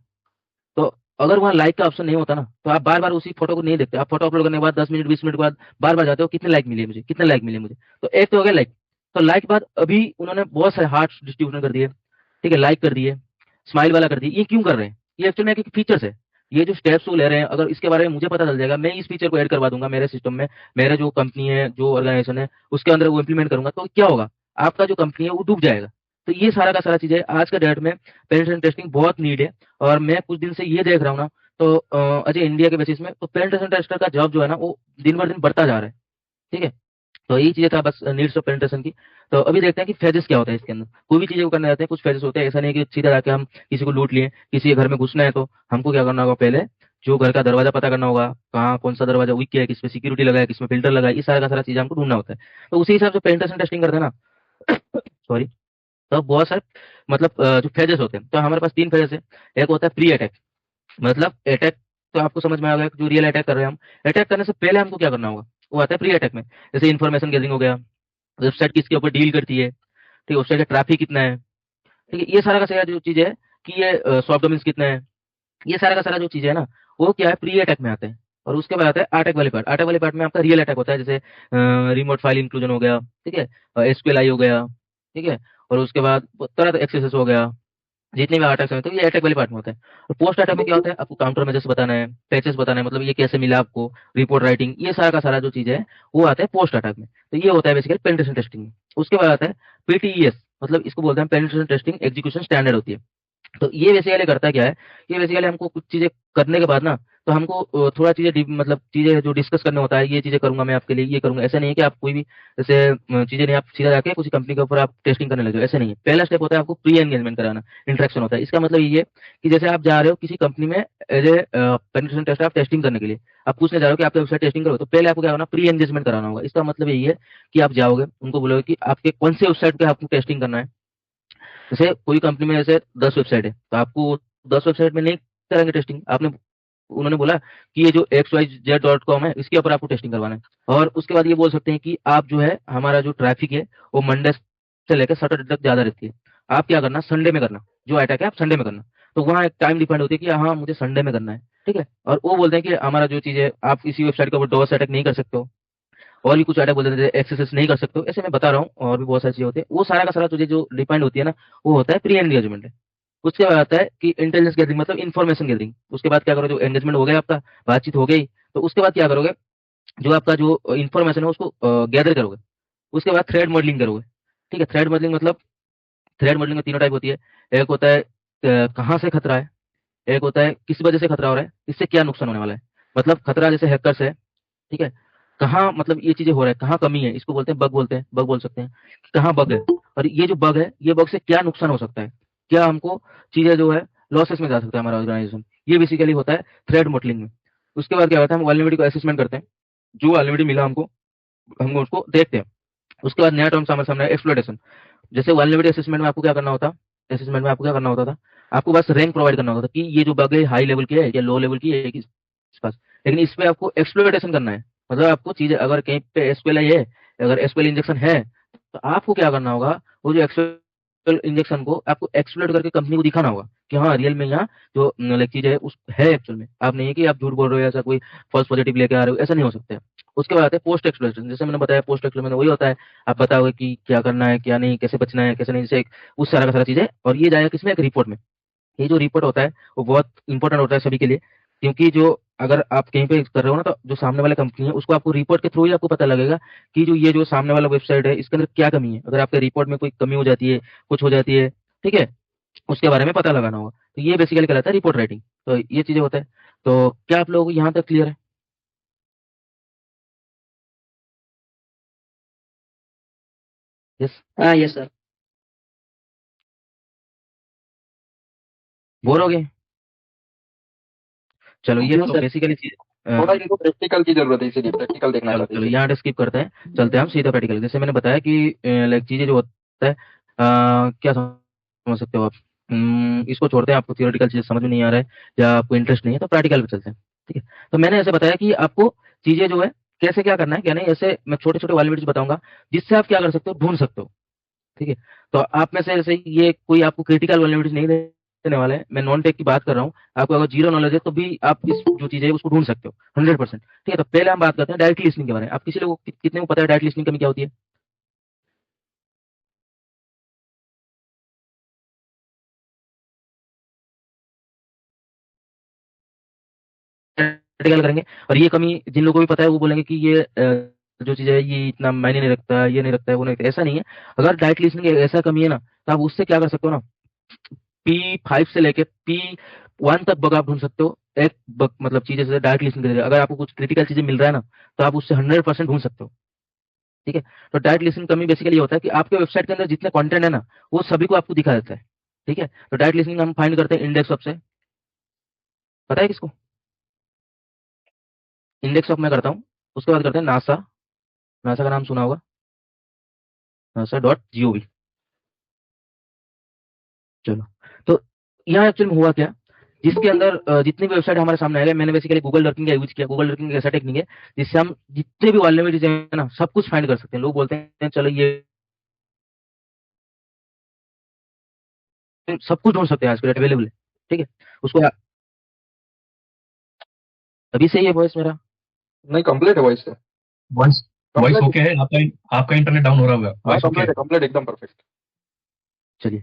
तो अगर वहाँ लाइक का ऑप्शन नहीं होता ना, तो आप बार बार उसी फोटो को नहीं देखते। आप फोटो अपलोड करने के बाद 10 मिनट 20 मिनट के बाद बार बार जाते हो, कितने लाइक मिले मुझे, कितने लाइक मिले मुझे। तो एक तो हो गया लाइक। तो लाइक के बाद अभी उन्होंने बहुत सारे हार्ट डिस्ट्रीब्यूशन कर दिए, ठीक है, लाइक कर दिए, स्माइल वाला कर दिए। ये क्यों कर रहे हैं, ये एक्चुअली में एक फीचर्स है। ये जो स्टेप्स वो ले रहे हैं, अगर इसके बारे में मुझे पता चल जाएगा, मैं इस फीचर को ऐड करवा दूंगा मेरे सिस्टम में, मेरे जो कंपनी है, जो ऑर्गेनाइजेशन है, उसके अंदर वो इंप्लीमेंट करूंगा, तो क्या होगा, आपका जो कंपनी है वो डूब जाएगा। तो ये सारा का सारा चीज है, आज के डेट में पेनिट्रेशन टेस्टिंग बहुत नीड है। और मैं कुछ दिन से ये देख रहा हूँ ना, तो अजय इंडिया के बेसिस में तो पेनिट्रेशन टेस्टर का जॉब जो है ना, वो दिन भर दिन बढ़ता जा रहा है। ठीक है, तो यही चीजें था बस नीड्स ऑफ पेनिट्रेशन की। तो अभी देखते हैं कि फेजेस क्या होता है इसके अंदर। कोई भी चीजें को करने जाते हैं कुछ फेजेस होते हैं, ऐसा नहीं कि सीधा जाके हम किसी को लूट लिए, किसी के घर में घुसना है तो हमको क्या करना होगा, पहले जो घर का दरवाजा पता करना होगा, कहाँ कौन सा दरवाजा वीक है, किसमें सिक्योरिटी लगा है, किसमें फिल्टर लगा है, ये सारा का सारा चीज हमको ढूंढना होता है। तो उसी हिसाब से पेनिट्रेशन टेस्टिंग करते हैं ना। सॉरी। तो बहुत सारे मतलब जो फेजेस होते हैं, तो हमारे पास 3 फेजेस है। एक होता है प्री अटैक, मतलब अटैक तो आपको समझ में आ गया कि जो रियल अटैक कर रहे हैं हम, अटैक करने से पहले हमको क्या करना होगा, वो आता है प्री अटैक में। जैसे इन्फॉर्मेशन गैदरिंग हो गया, वेबसाइट किसके ऊपर डील करती है, ठीक है, वेबसाइट का ट्रैफिक कितना है, ठीक है, ये सारा का सारा जो चीज है कि ये सॉफ्ट डोमेन्स कितना है, ये सारा का सारा जो चीज है ना, वो क्या है, प्री अटैक में आते हैं। और उसके बाद आता है अटैक वाले पार्ट। अटैक वाले पार्ट में आपका रियल अटैक होता है, जैसे रिमोट फाइल इंक्लूजन हो गया, ठीक है, एसक्यूएलआई हो गया, ठीक है, और उसके बाद तरह तरह एक्सेस हो गया, जितने भी अटैक्स हैं तो ये अटैक वाले पार्ट में होता है। और पोस्ट अटैक में क्या होता है, आपको काउंटर मेजर्स बताना है, पैचेस बताना है, मतलब ये कैसे मिला आपको, रिपोर्ट राइटिंग, ये सारा का सारा जो चीज है वो आता है पोस्ट अटैक में। तो ये होता है बेसिकली पेनिट्रेशन टेस्टिंग में। उसके बाद आता है पीटीईएस, मतलब इसको बोलते हैं पेनिट्रेशन टेस्टिंग एग्जीक्यूशन स्टैंडर्ड होती है। तो ये बेसिकली करता क्या है, ये बेसिकली हमको कुछ चीजें करने के बाद ना, तो हमको थोड़ा चीजें मतलब चीजें जो डिस्कस करना होता है, ये चीजें करूंगा मैं आपके लिए, ये करूंगा। ऐसा नहीं है कि आप कोई भी जैसे चीजें नहीं, आप सीधा जाके किसी कंपनी के ऊपर आप टेस्टिंग करने लगे, ऐसा नहीं है। पहला स्टेप होता है आपको प्री एंगेजमेंट कराना, इंटरेक्शन होता है। इसका मतलब ये है कि जैसे आप जा रहे हो किसी कंपनी में एज ए पेनिट्रेशन टेस्ट आप टेस्टिंग करने के लिए, आप पूछने जा रहे हो कि आपके वेबसाइट टेस्टिंग करो, तो पहले आपको क्या होना, प्री एंगेजमेंट कराना होगा। इसका मतलब यही है कि आप जाओगे, उनको बोलोगे कि आपके कौन से वेबसाइट पे आपको टेस्टिंग करना है। जैसे कोई कंपनी में जैसे 10 वेबसाइट है, तो आपको 10 वेबसाइट में नहीं करेंगे टेस्टिंग, आपने उन्होंने बोला कि ये जो xyz.com है इसके ऊपर आपको टेस्टिंग करवाना है। और उसके बाद ये बोल सकते हैं कि आप जो है, हमारा जो ट्रैफिक है वो मंडे से लेकर सैटरडे तक ज्यादा रहती है, आप क्या करना, संडे में करना, जो अटैक है आप संडे में करना। तो वहाँ एक टाइम डिपेंड होती है कि हाँ मुझे संडे में करना है, ठीक है। और वो बोलते हैं कि हमारा जो चीज है, आप इसी वेबसाइट के ऊपर डॉस अटैक नहीं कर सकते हो, और भी कुछ अटैक बोलते हैं एक्सेस नहीं कर सकते हो, ऐसे मैं बता रहा हूँ, और भी बहुत सारी चीजें होती है। वो सारा का सारा तुझे जो डिपेंड होती है ना, वो होता है प्री एंगेजमेंट। उसके बाद आता है कि इंटेलिजेंस गैदरिंग, मतलब इन्फॉर्मेशन गैदरिंग। उसके बाद क्या करोगे, जो एंगेजमेंट हो गया आपका, बातचीत हो गई, तो उसके बाद क्या करोगे, जो आपका जो इन्फॉर्मेशन है उसको गैदर करोगे। उसके बाद थ्रेड मॉडलिंग करोगे, ठीक है। थ्रेड मॉडलिंग मतलब, थ्रेड मॉडलिंग में 3 टाइप होती है। एक होता है कहाँ से खतरा है, एक होता है किस वजह से खतरा हो रहा है, इससे क्या नुकसान होने वाला है। मतलब खतरा जैसे हैकर्स है, ठीक है, कहाँ मतलब ये चीजें हो रहा है, कहाँ कमी है, इसको बोलते हैं बग, बोलते हैं बग बोल सकते हैं, कि कहाँ बग है, और ये जो बग है, ये बग से क्या नुकसान हो सकता है, क्या हमको चीजें जो है लॉसेस में जा सकता है हमारा ऑर्गेनाइजेशन। ये बेसिकली होता है थ्रेड मॉडलिंग में। उसके बाद क्या होता है, हम वल्नरेबिलिटी को असेसमेंट करते हैं, जो वल्नरेबिलिटी मिला हमको, हम उसको देखते हैं। उसके बाद नया टर्म सामने सामने एक्सप्लोइटेशन। जैसे वल्नरेबिलिटी असेसमेंट में आपको क्या करना होता, असेसमेंट में आपको क्या करना होता था, आपको बस रैंक प्रोवाइड करना होता था कि ये जो बग है हाई लेवल की है या लो लेवल की है किस पास। लेकिन इस पे आपको एक्सप्लोइटेशन करना है, मतलब आपको चीजें अगर कहीं पे एसक्यूएल है, अगर एसक्यूएल इंजेक्शन है, तो आपको क्या करना होगा, वो जो एक्सक्यूएल इंजेक्शन को आपको एक्सप्लोइट करके कंपनी को दिखाना होगा कि हाँ रियल में यहाँ जो लाइक चीज है उस है एक्चुअल में। आप नहीं है कि आप झूठ बोल रहे हो, ऐसा कोई फॉल्स पॉजिटिव लेके आ रहे हो, ऐसा नहीं हो सकता है। उसके बाद आते हैं पोस्ट एक्सप्लोरेशन। जैसे मैंने बताया, पोस्ट एक्सप्लोरेशन वही होता है, आप बताओगे कि क्या करना है, क्या नहीं, कैसे बचना है, कैसे नहीं, जैसे उस सारा का सारा चीज है। और ये जाएगा किसमें, एक रिपोर्ट में। ये जो रिपोर्ट होता है वो बहुत इंपॉर्टेंट होता है सभी के लिए, क्योंकि जो अगर आप कहीं पे कर रहे हो ना, तो जो सामने वाला कंपनी है उसको आपको रिपोर्ट के थ्रू ही आपको पता लगेगा कि जो ये जो सामने वाला वेबसाइट है इसके अंदर क्या कमी है। अगर आपके रिपोर्ट में कोई कमी हो जाती है, कुछ हो जाती है, ठीक है, उसके बारे में पता लगाना होगा। तो ये बेसिकली कहलाता है रिपोर्ट राइटिंग। तो ये चीजें होता है। तो क्या आप लोगों को यहाँ तक क्लियर है? यस। हाँ यस सर। बोर हो गए? चलो ये क्यों तो सर? बेसिकली चीज थोड़ा इनको प्रैक्टिकल की जरूरत है, इसीलिए प्रैक्टिकल देखना चलो चाहते हैं चलो इसीलिए। यहाँ स्किप करते हैं, चलते हैं हम सीधा प्रैक्टिकल। जैसे मैंने बताया कि लाइक चीजें जो होता है, क्या समझ सकते हो आप, इसको छोड़ते हैं, आपको थियोरेटिकल चीजें समझ में नहीं आ रहा है या आपको इंटरेस्ट नहीं है, तो प्रैक्टिकल पे चलते हैं, ठीक है। तो मैंने ऐसे बताया कि आपको चीजें जो है कैसे क्या करना है क्या नहीं, ऐसे मैं छोटे छोटे वाले बताऊंगा जिससे आप क्या कर सकते हो, ढूंढ सकते हो, ठीक है। तो आप में से जैसे ये कोई आपको क्रिटिकल वल्नरेबिलिटीज नहीं देने वाले हैं, मैं नॉन टेक की बात कर रहा हूँ। आपको अगर जीरो नॉलेज है तो भी आप इस जो चीज है उसको ढूंढ सकते हो 100%, ठीक है। तो पहले हम बात करते हैं डायरेक्ट लिसनिंग के बारे में। आप किसी लोग कितने को पता है डायरेक्ट लिसनिंग कमी क्या होती है? प्रैक्टिकल करेंगे, और ये कमी जिन लोगों को भी पता है वो बोलेंगे कि ये जो चीज है ये इतना मायने नहीं रखता, ये नहीं रखता है, वो नहीं रखता, ऐसा नहीं है। अगर डायरेक्ट लिसनिंग ऐसा कमी है ना, तो आप उससे क्या कर सकते हो ना, P5 से लेके P1 तक बग आप ढूंढ सकते हो। एक बग मतलब चीजें जैसे डायरेक्ट लिसनिंग के जरिए अगर आपको कुछ क्रिटिकल चीजें मिल रहा है ना, तो आप उससे 100% ढूंढ सकते हो, ठीक है। तो डायरेक्ट लिसनिंग कमी बेसिकली ये होता है कि आपके वेबसाइट के अंदर जितने कंटेंट है ना, वो सभी को आपको दिखा देता है, ठीक है। तो डायरेक्ट लिसनिंग हम फाइंड करते हैं इंडेक्स वेब से, पता है किसको? इंडेक्स ऑफ मैं करता हूँ, उसके बाद करते हैं नासा। नासा का नाम सुना होगा, NASA.gov। चलो, तो यहाँ एक्चुअली में हुआ क्या, जिसके अंदर जितनी भी वेबसाइट हमारे सामने आएगा, मैंने बेसिकली गूगल लर्निंग का यूज किया। गूगल लर्निंग एक ऐसा टेक्निक है जिससे हम जितने भी वालनेबिलिटीज है ना, सब कुछ फाइंड कर सकते हैं। लोग बोलते हैं चलो ये सब कुछ ढूंढ सकते हैं, आज के डेट अवेलेबल है, ठीक है। उसको अभी सही है वॉइस मेरा? नहीं, कंप्लीट है वॉइस से। वॉइस वॉइस कंप्लीट ओके है आपका इंटरनेट डाउन हो रहा होगा, हाँ, वॉइस ओके कंप्लीट है। है, कंप्लीट एकदम परफेक्ट। चलिए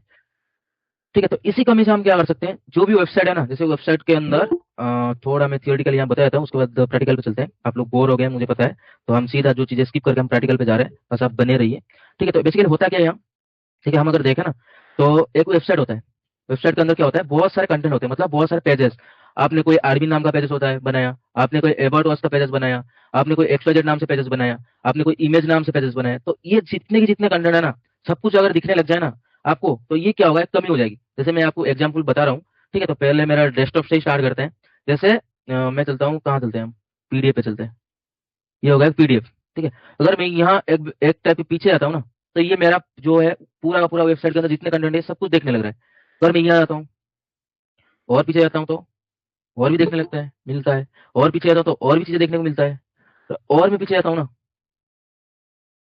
ठीक है, तो इसी कमी से हम क्या कर सकते हैं, जो भी वेबसाइट है ना, जैसे वेबसाइट के अंदर थोड़ा मैं थियोरिटिकल यहाँ बता देता हूँ, उसके बाद प्रैक्टिकल पे चलते हैं। आप लोग बोर हो गए मुझे पता है, तो हम सीधा जो चीजें स्किप करके हम प्रैक्टिकल पे जा रहे हैं, बस आप बने रहिए, ठीक है। तो बेसिकली होता क्या है यहाँ, ठीक है, हम अगर देखें ना, तो एक वेबसाइट होता है, वेबसाइट के अंदर क्या होता है, बहुत सारे कंटेंट होते हैं, मतलब बहुत सारे पेजेस। आपने कोई आरबी नाम का पेजेस होता है बनाया, आपने कोई एबर्ट वॉच का पेजेस बनाया, आपने कोई एक्सवाइजेड नाम से पेजेस बनाया, आपने कोई इमेज नाम से पेजेस बनाया, तो ये जितने के जितने कंटेंट है ना, सब कुछ अगर दिखने लग जाए ना आपको, तो ये क्या होगा, एक कमी हो जाएगी। जैसे मैं आपको एग्जाम्पल बता रहा हूँ, ठीक है। तो पहले मेरा डेस्कटॉप से ही स्टार्ट करते हैं। जैसे मैं चलता हूँ, कहाँ चलते हैं हम, पीडीएफ पे चलते हैं। ये होगा एक पीडीएफ, ठीक है। अगर मैं यहाँ एक टाइप के पीछे आता हूँ ना, तो ये मेरा जो है पूरा का पूरा वेबसाइट के अंदर जितने कंटेंट है सब कुछ देखने लग रहा है। अगर मैं यहाँ आता हूँ और पीछे जाता हूँ, तो और भी देखने लगता है, मिलता है। और पीछे जाता हूँ तो और भी चीजें देखने को मिलता है। तो और मैं पीछे जाता हूँ ना,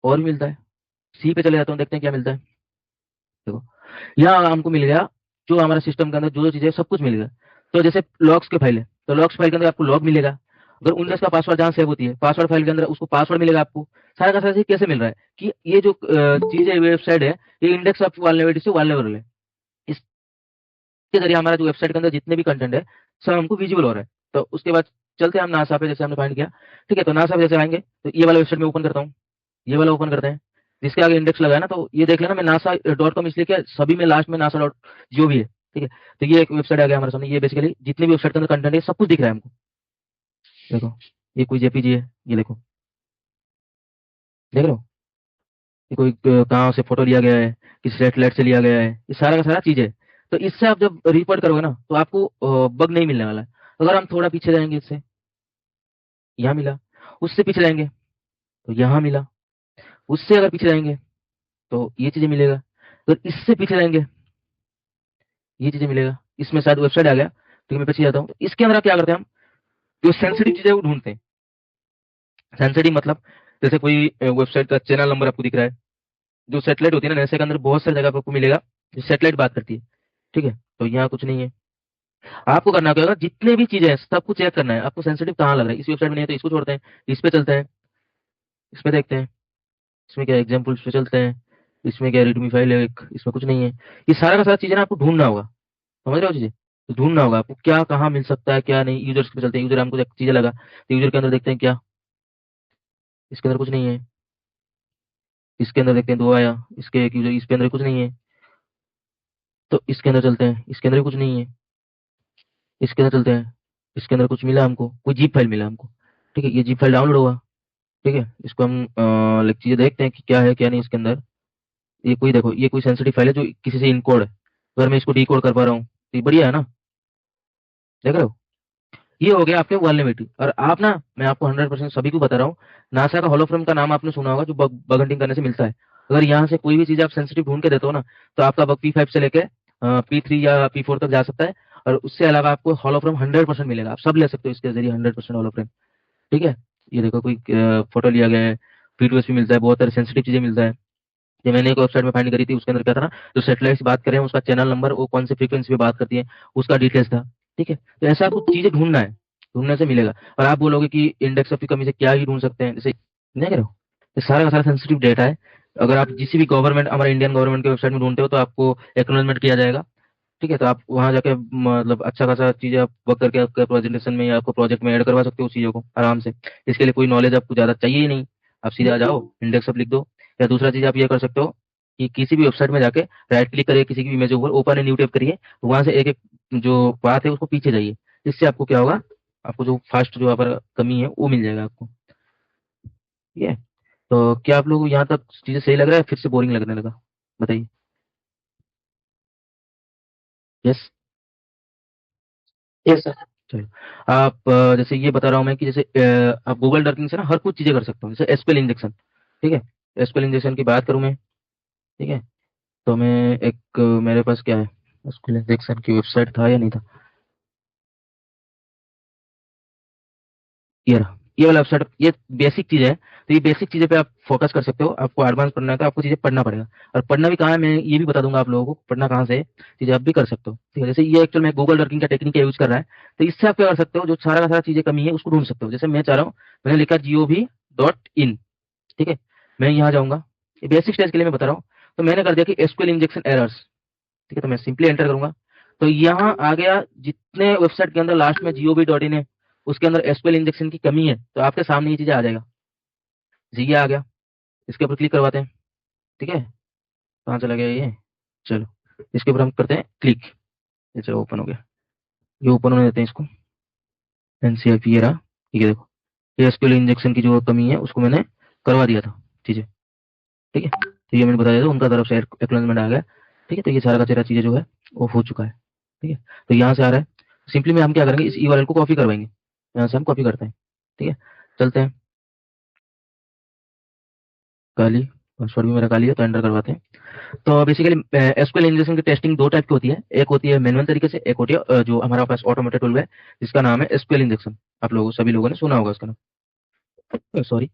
और भी मिलता है। सी पे चले जाता हूँ, देखते हैं क्या मिलता है। देखो, यहाँ हमको मिल गया, जो हमारा सिस्टम के अंदर जो जो चीजें सब कुछ मिल गया। तो जैसे लॉग्स के फाइल है, तो लॉग्स फाइल के अंदर आपको लॉग मिलेगा। अगर 19 का पासवर्ड जहाँ सेव होती है, पासवर्ड फाइल के अंदर उसको पासवर्ड मिलेगा आपको। सारा का सारा चीज कैसे मिल रहा है कि ये जो चीज है, वेबसाइट है, ये इंडेक्स ऑफ वालनेबिलिटी से वालनेबल है। इसके जरिए हमारा जो वेबसाइट के अंदर जितने भी कंटेंट है, सब हमको विजिबल हो रहा है। तो उसके बाद चलते हैं हम नासा पे, जैसे हमने फाइंड किया, ठीक है। तो नासा पे जैसे आएंगे, तो ये वाला वेबसाइट में ओपन करता हूँ, ये वाला ओपन करते हैं, जिसके आगे इंडेक्स लगा है ना। तो ये देख लेना, मैं NASA.com इसलिए क्या, सभी में लास्ट में NASA.gov है, ठीक है। तो ये एक वेबसाइट आ गया हमारे सामने। ये बेसिकली जितने भी वेबसाइट के अंदर कंटेंट है सब कुछ दिख रहा है हमको। देखो, ये कोई जेपीजी है, ये देखो, देख रहे हो, ये कोई कहाँ से फोटो लिया गया है, किस सैटेलाइट से लिया गया है, ये सारा का सारा चीज है। तो इससे आप जब रिपोर्ट करोगे ना, तो आपको बग नहीं मिलने वाला है। अगर हम थोड़ा पीछे जाएंगे, इससे यहाँ मिला, उससे पीछे जाएंगे तो यहाँ मिला, उससे अगर पीछे जाएंगे तो ये चीजें मिलेगा, अगर इससे पीछे जाएंगे ये चीजें मिलेगा। इसमें शायद वेबसाइट आ गया, ठीक है, मैं पीछे जाता हूँ। तो इसके अंदर आप क्या करते हैं, हम जो सेंसिटिव चीजें वो ढूंढते हैं। सेंसिटिव मतलब जैसे कोई वेबसाइट का चैनल नंबर आपको दिख रहा है, जो सेटेलाइट होती है ना, ऐसे के अंदर बहुत सारी जगह पे आपको मिलेगा जो सेटेलाइट बात करती है, ठीक है। तो यहाँ कुछ नहीं है, आपको करना क्या होगा, जितने भी चीजें हैं सब कुछ चेक करना है आपको, सेंसिटिव कहाँ लग रहा है। इस वेबसाइट में नहीं है तो इसको छोड़ते हैं, इस पे चलते हैं, इसमें देखते हैं, इसमें क्या एग्जाम्पल पे चलते हैं, इसमें क्या रीडमी फाइल है एक, इसमें कुछ नहीं है। ये सारा का सारा चीजें ना आपको ढूंढना होगा, समझ रहे हो चीजें, तो ढूंढना होगा आपको क्या कहाँ मिल सकता है क्या नहीं। यूजर्स पे चलते हैं, यूजर हमको चीजें लगा, तो यूजर के अंदर देखते हैं क्या, इसके अंदर कुछ नहीं है। इसके अंदर देखते हैं, दो आया, इसके एक यूजर, इसके अंदर कुछ नहीं है। तो इसके अंदर चलते हैं, इसके अंदर भी कुछ नहीं है। इसके अंदर चलते हैं, इसके अंदर कुछ मिला हमको, कोई जीप फाइल मिला हमको, ठीक है। ये जीप फाइल डाउनलोड हुआ, ठीक है। इसको हम लाइक चीजें देखते हैं कि क्या है क्या नहीं इसके अंदर। ये कोई देखो, ये कोई सेंसिटिव फाइल है जो किसी से इनकोड है, अगर मैं इसको डिकोड कर पा रहा हूँ तो ये बढ़िया है ना, देख रहे हो। ये हो गया आपके वल्नरेबिलिटी। और आप ना, मैं आपको 100% सभी को बता रहा हूँ, नासा का होलोफ्रेम का नाम आपने सुना होगा, जो बग हंटिंग करने से मिलता है। अगर यहाँ से कोई भी चीज आप सेंसिटिव ढूंढ के देते हो ना, तो आपका बग P5 से लेके P3 या P4 तक जा सकता है। और उससे अलावा आपको होलोफ्रेम 100% मिलेगा, आप सब ले सकते हो इसके जरिए 100% होलोफ्रेम, ठीक है। ये देखो, कोई फोटो लिया गया है, P2S भी मिलता है, बहुत सारे सेंसिटिव चीजें मिलता है। ये मैंने एक वेबसाइट में फाइंड करी थी, उसके अंदर क्या था ना, जो सैटेलाइट से बात कर रहे हैं उसका चैनल नंबर, वो कौन सी फ्रीक्वेंसी पे बात करती है, उसका डिटेल्स था, ठीक है। तो ऐसा आपको चीजें ढूंढना है, ढूंढने से मिलेगा। और आप बोलोगे कि इंडेक्स ऑफ की कमी से क्या ही ढूंढ सकते हैं, जैसे नहीं करो, ये सारा का सारा सेंसिटिव डेटा है। अगर आप किसी भी गवर्नमेंट, हमारे इंडियन गवर्नमेंट के वेबसाइट में ढूंढते हो, तो आपको एक्नॉलेजमेंट किया जाएगा, ठीक है। तो आप वहां जाके मतलब अच्छा खासा चीजें आप वर्क करके आपके प्रेजेंटेशन में या आपको प्रोजेक्ट में ऐड करवा सकते हो उस चीजों को आराम से। इसके लिए कोई नॉलेज आपको ज्यादा चाहिए ही नहीं, आप सीधे आ जाओ, इंडेक्स ऑफ लिख दो। या दूसरा चीज आप ये कर सकते हो कि किसी भी वेबसाइट में जाके राइट क्लिक करिए, किसी की भी इमेज ऊपर, ओपन ए न्यू टैब करिए, तो वहां से एक एक जो बात है उसको पीछे जाइए। इससे आपको क्या होगा, आपको जो फास्ट जो यहाँ पर कमी है वो मिल जाएगा आपको, ठीक है। तो क्या आप लोग यहाँ तक चीजें सही लग रहा है, फिर से बोरिंग लगने लगा, बताइए। Yes, Yes, sir. चलो, आप जैसे ये बता रहा हूँ मैं कि जैसे आप गूगल डॉकिंग से ना हर कुछ चीजें कर सकते हो, जैसे एसक्यूएल इंजेक्शन। ठीक है, एसक्यूएल इंजेक्शन की बात करूँ मैं, ठीक है, तो मैं एक मेरे पास क्या है, एसक्यूएल इंजेक्शन की वेबसाइट था या नहीं था, ये रहा, ये वाला वेबसाइट, ये बेसिक चीज है। तो ये बेसिक चीजें पे आप फोकस कर सकते हो। आपको एडवांस पढ़ना है तो आपको चीजें पढ़ना पड़ेगा, और पढ़ना भी कहाँ है मैं ये भी बता दूंगा आप लोगों को, पढ़ना कहाँ से है, चीजें आप भी कर सकते हो। ठीक है, जैसे ये एक्चुअल में गूगल डॉकिंग का टेक्निक यूज कर रहा है, तो इससे आप क्या कर सकते हो, जो सारा का सारा चीजें कमी है उसको ढूंढ सकते हो। जैसे मैं चाह रहा हूँ, मैंने लिखा gov.in, ठीक है, मैं यहाँ जाऊंगा, ये बेसिक स्टेज के लिए मैं बता रहा हूँ। तो मैंने कर दिया कि एसक्यूएल इंजेक्शन एरर्स, ठीक है, तो मैं सिंपली एंटर करूंगा, तो यहाँ आ गया जितने वेबसाइट के अंदर लास्ट में gov.in है उसके अंदर एसक्यूएल इंजेक्शन की कमी है, तो आपके सामने ये चीजें आ जाएगा। जी ये आ गया, इसके ऊपर क्लिक करवाते हैं। ठीक है, कहाँ चला गया ये, चलो इसके ऊपर हम करते हैं क्लिक, ये चलो ओपन हो गया, ये ओपन होने देते हैं इसको, एनसीआईपी ये रहा। ठीक है, देखो ये एसक्यूएल इंजेक्शन की जो कमी है उसको मैंने करवा दिया था चीजें। ठीक है, तो ये मैंने बता दिया था, उनका तरफ से एक्नॉलेजमेंट आ गया। ठीक है, तो ये सारा का सारा चीजें जो है वो हो चुका है। ठीक है, तो यहाँ से आ रहा है, सिंपली में हम क्या करेंगे, इस यूआरएल को कॉपी करवाएंगे, यहाँ से हम कॉपी करते हैं। ठीक है, चलते हैं, काली, पासवर्ड भी मेरा काली है तो एंटर करवाते हैं। तो बेसिकली एसक्यूएल इंजेक्शन की टेस्टिंग दो टाइप की होती है, एक होती है मैनुअल तरीके से, एक होती है जो हमारा पास ऑटोमेटेड टूल है जिसका नाम है एसक्यूएल इंजेक्शन। आप लोगों सभी लोगों ने सुना होगा उसका नाम, सॉरी।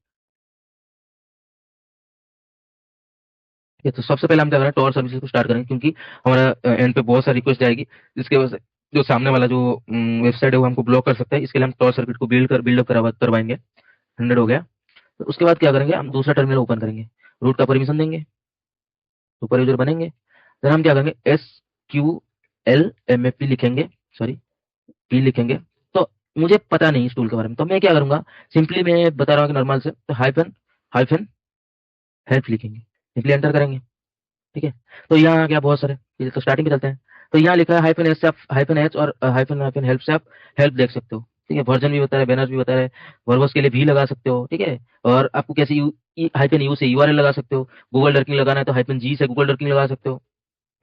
ठीक है, तो सबसे पहले हम क्या करें, टॉर सर्विसेज को स्टार्ट करेंगे, क्योंकि हमारा एंड पे बहुत सारी रिक्वेस्ट आएगी, जिसके वजह से जो सामने वाला जो वेबसाइट है वो हमको ब्लॉक कर सकता है। इसके लिए हम टॉर सर्किट को बिल्डअप करवाएंगे। 100 हो गया, तो उसके बाद क्या करेंगे, हम दूसरा टर्मिनल ओपन करेंगे, रूट का परमिशन देंगे, सुपर यूजर बनेंगे। फिर हम क्या करेंगे, SQLMAP लिखेंगे, सॉरी पी लिखेंगे। तो मुझे पता नहीं इस टूल के बारे में, तो मैं क्या करूंगा, सिंपली मैं बता रहा हूँ कि नॉर्मल से, तो हाइफन हाइफन हेल्प लिखेंगे, सिंपली एंटर करेंगे। ठीक है, तो यहाँ आ गया बहुत सारे, ये तो स्टार्टिंग में चलते हैं। तो यहाँ लिखा है हाइफन एस से आप हाइफन एच और हाइफन हाइफन हेल्प से आप हेल्प देख सकते हो। ठीक है, वर्जन भी बता रहा है, बैनर्स भी बता रहा है, वर्बस के लिए भी लगा सकते हो। ठीक है, और आपको कैसे हाइफन यू से यूआरएल लगा सकते हो, गूगल डर्किंग लगाना है तो हाइफन जी से गूगल डर्किंग लगा सकते हो।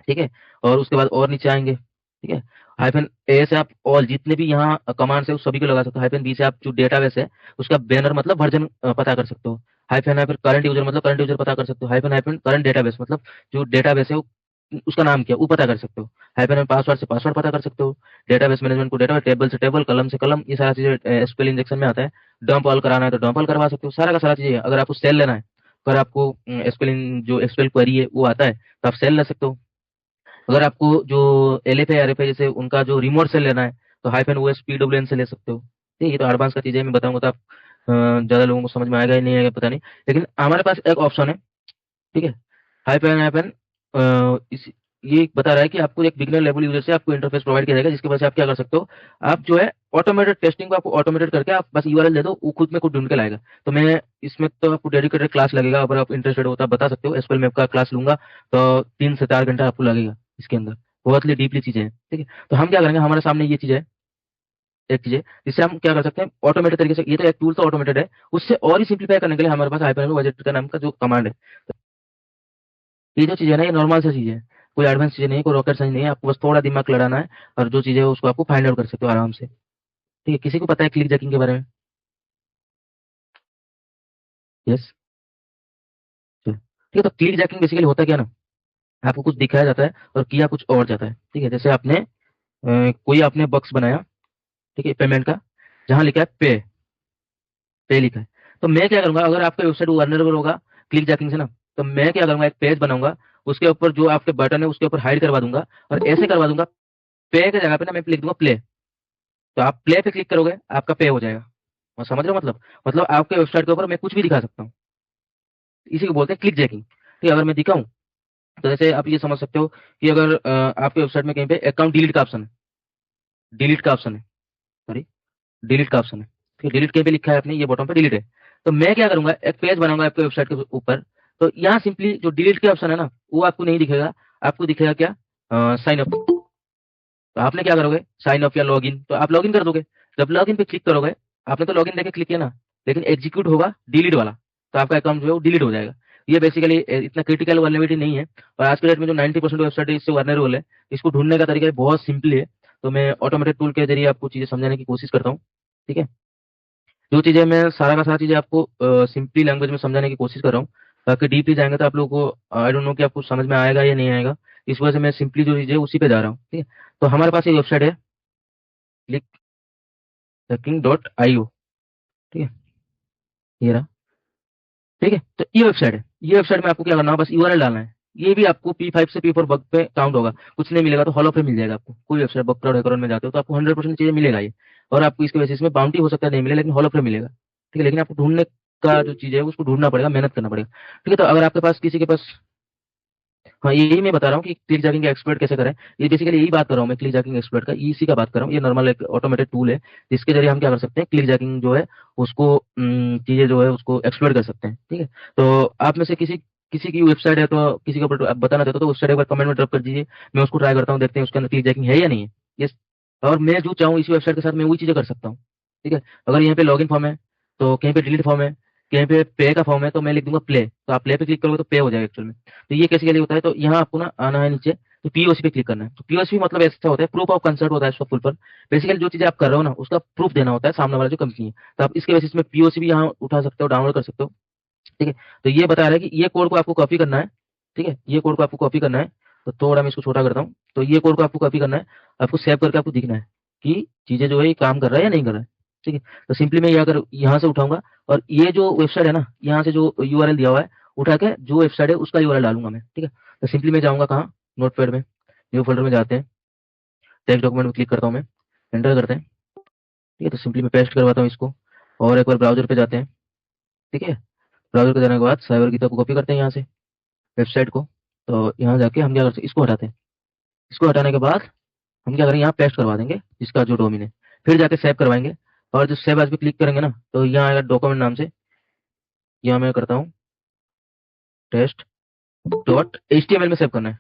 ठीक है, और उसके बाद और नीचे आएंगे, ठीक है, हाइफन ए से आप ऑल जितने भी यहाँ कमांड्स है उस सभी को लगा सकते हो। हाइफन बी से आप जो डेटाबेस है उसका बैनर मतलब वर्जन पता कर सकते हो। हाइफन हाइफन करंट यूजर मतलब करंट यूजर पता कर सकते हो। हाइफन हाइफन करंट डेटाबेस मतलब जो डेटाबेस है वो उसका नाम क्या है वो पता कर सकते हो। हाइफन पासवर्ड से पासवर्ड पता कर सकते हो। डेटाबेस मैनेजमेंट को डेटाबेस, टेबल से टेबल, कलम से कलम, ये सारा चीजें एसक्यूएल इंजेक्शन में आता है। डंप ऑल कराना है तो डंप ऑल करवा सकते हो, सारा का सारा चीजें। अगर आपको सेल लेना है, अगर आपको एसक्यूएल जो एसक्यूएल क्वेरी है वो आता है तो आप सेल ले सकते हो। अगर आपको जो LFA RFA जैसे उनका जो रिमोट से लेना है तो हाइफन OS PWN से ले सकते हो। ठीक है, ये तो एडवांस का चीज़ है, मैं बताऊंगा तो आप ज़्यादा लोगों को समझ में आएगा ही नहीं आएगा पता नहीं, लेकिन हमारे पास एक ऑप्शन है। ठीक है, हाइफन हाइफन इस ये बता रहा है कि आपको एक बिगनर लेवल यूजर से आपको इंटरफेस प्रोवाइड किया जाएगा, जिसकी वजह से आप क्या कर सकते हो, आप जो है ऑटोमेटेड टेस्टिंग को आपको ऑटोमेटेड करके आप बस यूआरएल दे दो, वो खुद में खुद ढूंढ के लाएगा। तो मैं इसमें तो आपको डेडिकेटेड क्लास लगेगा, अगर आप इंटरेस्टेड हो तो आप बता सकते हो, एसक्यूएल मैप का क्लास लूंगा तो 3 से 4 घंटा आपको लगेगा इसके अंदर, बहुत ही डीपली चीजें हैं। ठीक है, तो हम क्या करेंगे, हमारे सामने ये चीज है, एक चीज है जिससे हम क्या कर सकते हैं ऑटोमेटेड तरीके से, ये तो एक टूल तो ऑटोमेटेड है, उससे और ही सिंप्लीफाई करने के लिए हमारे पास हाइपर बजट का नाम का जो कमांड है। ये जो चीज़ है ना ये नॉर्मल सा चीज़ है, कोई एडवांस चीज़ नहीं है, कोई रॉकेट साइंस नहीं है, आपको बस थोड़ा दिमाग लड़ाना है और जो चीज़ है उसको आपको फाइंड आउट कर सकते हो आराम से। ठीक है, किसी को पता है क्लिक जैकिंग के बारे में? यस, ठीक है, तो क्लिक जैकिंग बेसिकली होता क्या ना, आपको कुछ दिखाया जाता है और किया कुछ और जाता है। ठीक है, जैसे आपने कोई आपने बॉक्स बनाया, ठीक है, पेमेंट का, जहाँ लिखा है पे, पे लिखा है, तो मैं क्या करूंगा, अगर आपका वेबसाइट वल्नरेबल होगा क्लिक जैकिंग से ना, तो मैं क्या करूंगा, एक पेज बनाऊंगा, उसके ऊपर जो आपके बटन है उसके ऊपर हाइड करवा दूंगा और ऐसे करवा दूंगा, पे की जगह पे ना मैं लिख दूंगा प्ले, तो आप प्ले पे क्लिक करोगे आपका पे हो जाएगा। और समझ रहे हो मतलब आपके वेबसाइट के ऊपर मैं कुछ भी दिखा सकता हूँ, इसी को बोलते हैं क्लिक जैकिंग। ठीक है, अगर मैं दिखाऊं तो जैसे आप ये समझ सकते हो कि अगर आपके वेबसाइट में कहीं पे अकाउंट डिलीट का ऑप्शन है, डिलीट का ऑप्शन है, सॉरी डिलीट का ऑप्शन है, ठीक है, डिलीट कहीं पे लिखा है आपने ये बटन पे डिलीट है, तो मैं क्या करूंगा, एक पेज बनाऊंगा आपके वेबसाइट के ऊपर, तो यहाँ सिंपली जो डिलीट के ऑप्शन है ना वो आपको नहीं दिखेगा, आपको दिखेगा क्या, साइन अप। तो आपने क्या करोगे, साइन अप या लॉगिन, तो आप लॉगिन कर दोगे। जब लॉगिन पे क्लिक करोगे, आपने तो लॉगिन देके क्लिक किया ना, लेकिन एग्जीक्यूट होगा डिलीट वाला, तो आपका अकाउंट जो है वो डिलीट हो जाएगा। ये बेसिकली इतना क्रिटिकल वर्नेबिलिटी नहीं है, और आज के डेट में जो 90% वेबसाइट है इससे वर्नरेबल है, इसको ढूंढने का तरीका बहुत सिंपल है। तो मैं ऑटोमेटेड टूल के जरिए आपको चीज़ें समझाने की कोशिश करता हूँ। ठीक है, जो चीज़ें मैं सारा का सारा चीज़ें आपको सिंपली लैंग्वेज में समझाने की कोशिश कर रहा हूँ, ताकि डीपली जाएंगे तो आप लोगों को आई डोंट नो कि आपको समझ में आएगा या नहीं आएगा। इस वजह से मैं सिंपली जो चीज़ें उसी पे जा रहा हूँ। ठीक है, तो हमारे पास एक वेबसाइट है क्लिक हैकिंग.io। ठीक है, ये रहा। ठीक है, तो ये वेबसाइट है। ये वेबसाइट में आपको क्या करना है, बस यूआरएल डालना है। ये भी आपको P5 से P4 बग पे काउंट होगा। कुछ नहीं मिलेगा तो हॉलो फ्रेम मिल जाएगा आपको। कोई वेबसाइट बग क्राउड हैकर में जाते हो तो आपको 100% चीजें मिलेगा ये। और आपको इसके बेसिस में बाउंटी हो सकता है नहीं मिले, लेकिन हॉलो फ्रेम मिलेगा। ठीक है, लेकिन आपको ढूंढने का जो चीज है उसको ढूंढना पड़ेगा, मेहनत करना पड़ेगा। ठीक है, तो अगर आपके पास किसी के पास, हाँ यही मैं बता रहा हूँ कि क्लिक जैकिंग एक्सप्लोइट कैसे करें। ये बेसिकली यही बात कर रहा हूँ मैं, क्लिक जैकिंग एक्सप्लोइट का इसी का बात कर रहा हूँ। ये नॉर्मल एक ऑटोमेटेड टूल है जिसके जरिए हम क्या कर सकते हैं, क्लिक जैकिंग जो है उसको चीजें जो है उसको एक्सप्लोइट कर सकते हैं। ठीक है, तो आप में से किसी किसी की वेबसाइट है तो किसी के ऊपर आप बताना चाहते हो तो वेबसाइट एक बार कमेंट में ड्रॉप कर दीजिए। मैं उसको ट्राई करता हूँ, देखते हैं उसके अंदर क्लिक जैकिंग है या नहीं है। ये और मैं जो चाहूँ इसी वेबसाइट के साथ मैं वही चीजें कर सकता हूँ। ठीक है, अगर यहाँ पे लॉगिन फॉर्म है तो कहीं पे डिलीट फॉर्म है, कहीं पे पे का फॉर्म है तो मैं लिख दूंगा प्ले, तो आप प्ले पे क्लिक करोगे तो पे हो जाएगा एक्चुअल में। तो ये कैसे के लिए होता है, तो यहाँ आपको ना आना है नीचे, तो पीओसी पे क्लिक करना है। तो पीओसी मतलब ऐसा होता है, प्रूफ ऑफ कंसेंट होता है इसका फुल पर। बेसिकली जो चीजें आप कर रहे हो ना उसका प्रूफ देना होता है सामने वाला जो कंपनी है। तो आप इसके बेसिस में पीओसी भी यहाँ उठा सकते हो, डाउनलोड कर सकते हो। ठीक है, तो ये बता रहा है कि ये कोड को आपको कॉपी करना है। ठीक है, ये कोड को आपको कॉपी करना है। तो थोड़ा मैं इसको छोटा करता हूँ। तो ये कोड को आपको कॉपी करना है, आपको सेव करके आपको दिखना है कि चीजें जो है ये काम कर रहा है या नहीं कर रहा है। ठीक है, तो सिंपली मैं ये अगर यहाँ से उठाऊंगा और ये जो वेबसाइट है ना, यहाँ से जो यूआरएल दिया हुआ है उठा के जो वेबसाइट है उसका यूआरएल डालूंगा मैं। ठीक है, तो सिंपली मैं जाऊंगा कहाँ, नोटपैड में, न्यू फोल्डर में जाते हैं, टेक्स्ट डॉक्यूमेंट में क्लिक करता हूँ मैं, एंटर करते हैं। ठीक है, तो सिंपली मैं पेस्ट करवाता हूँ इसको और एक बार ब्राउजर पे जाते हैं। ठीक है, ब्राउजर पे जाने के बाद साइबर की तरफ कॉपी करते हैं यहाँ से वेबसाइट को। तो यहाँ जाके हम क्या करते हैं, इसको हटाते हैं। इसको हटाने के बाद हम क्या करेंगे, यहाँ पेस्ट करवा देंगे इसका जो डोमेन है। फिर जाके सेव करवाएंगे और जो सेव एज पे क्लिक करेंगे ना तो यहाँ आएगा डॉक्यूमेंट नाम से। यहाँ मैं करता हूँ टेस्ट डॉट HTML में सेव करना है,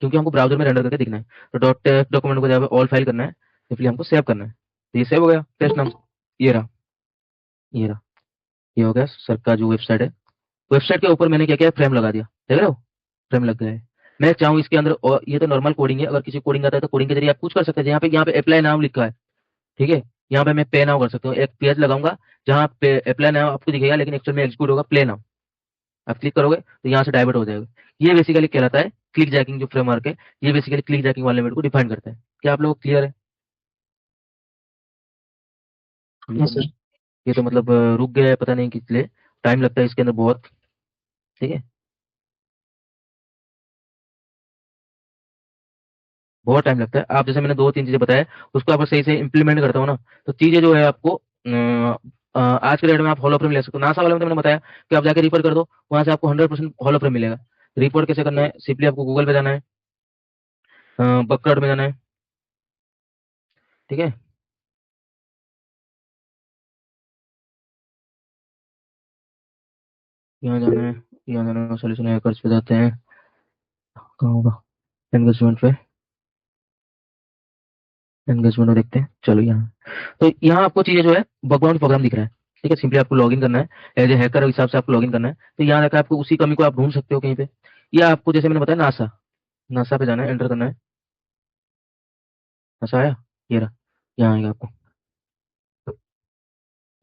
क्योंकि हमको ब्राउजर में रेंडर करके दिखना है। तो डॉट टेक्स्ट डॉक्यूमेंट को जब ऑल फाइल करना है तो इसलिए हमको सेव करना है। तो ये सेव हो गया टेस्ट नाम से। ये रहा, ये रहा, ये हो गया सर का जो वेबसाइट है। वेबसाइट के ऊपर मैंने क्या किया, फ्रेम लगा दिया, देख रहे हो, फ्रेम लग गया है। मैं चाहूँ इसके अंदर, और ये तो नॉर्मल कोडिंग है, अगर किसी कोडिंग आता है तो कोडिंग के जरिए आप कुछ कर सकते हैं। यहाँ पे अप्लाई नाउ लिखा है। ठीक है, यहाँ पे मैं पे नाउ कर सकता हूँ, एक पेज लगाऊंगा जहाँ पे अप्लाई नाउ आपको दिखेगा, लेकिन एक्चुअल में एग्जीक्यूट होगा प्ले नाउ। आप क्लिक करोगे तो यहाँ से डाइवर्ट हो जाएगा। ये बेसिकली कहलाता है क्लिक जैकिंग जो फ्रेमवर्क है। ये बेसिकली क्लिक जैकिंग वाले मेथड को डिफाइन करता है। क्या आप लोग क्लियर है? Yes sir. ये तो मतलब रुक गया है, पता नहीं किस लिए, टाइम लगता है इसके अंदर बहुत। ठीक है, बहुत टाइम लगता है। आप जैसे मैंने दो तीन चीजें बताया उसको आप सही से इंप्लीमेंट करता हूँ ना तो चीजें जो है आपको आज के डेट में आप हॉलो फ्रेम ले सकते हो। नासा वाले में तो मैंने बताया कि आप जाके रिफर कर दो, वहां से आपको 100% हॉलो फ्रेम मिलेगा। रिपोर्ट कैसे करना है, सिंपली आपको गूगल पे जाना है, बकक्राउड में जाना है। ठीक है, यहाँ जाना है, यहाँ जाना है, सोल्यूशन हैकर्स पे जाते हैं, कहाँ होगा, एंगेजमेंट पे, एंगेजमेंट में देखते हैं। चलो यहाँ, तो यहाँ आपको चीजें जो है बैकग्राउंड प्रोग्राम दिख रहा है। ठीक है, सिंपली आपको लॉगिन करना है, एज ए हैकर हिसाब से आपको लॉगिन करना है। तो यहाँ जाकर आपको उसी कमी को आप ढूंढ सकते हो कहीं पे, या आपको जैसे मैंने बताया नासा, नासा पे जाना है, एंटर करना है। नासा आया, ये रहा, यहाँ आएगा आपको,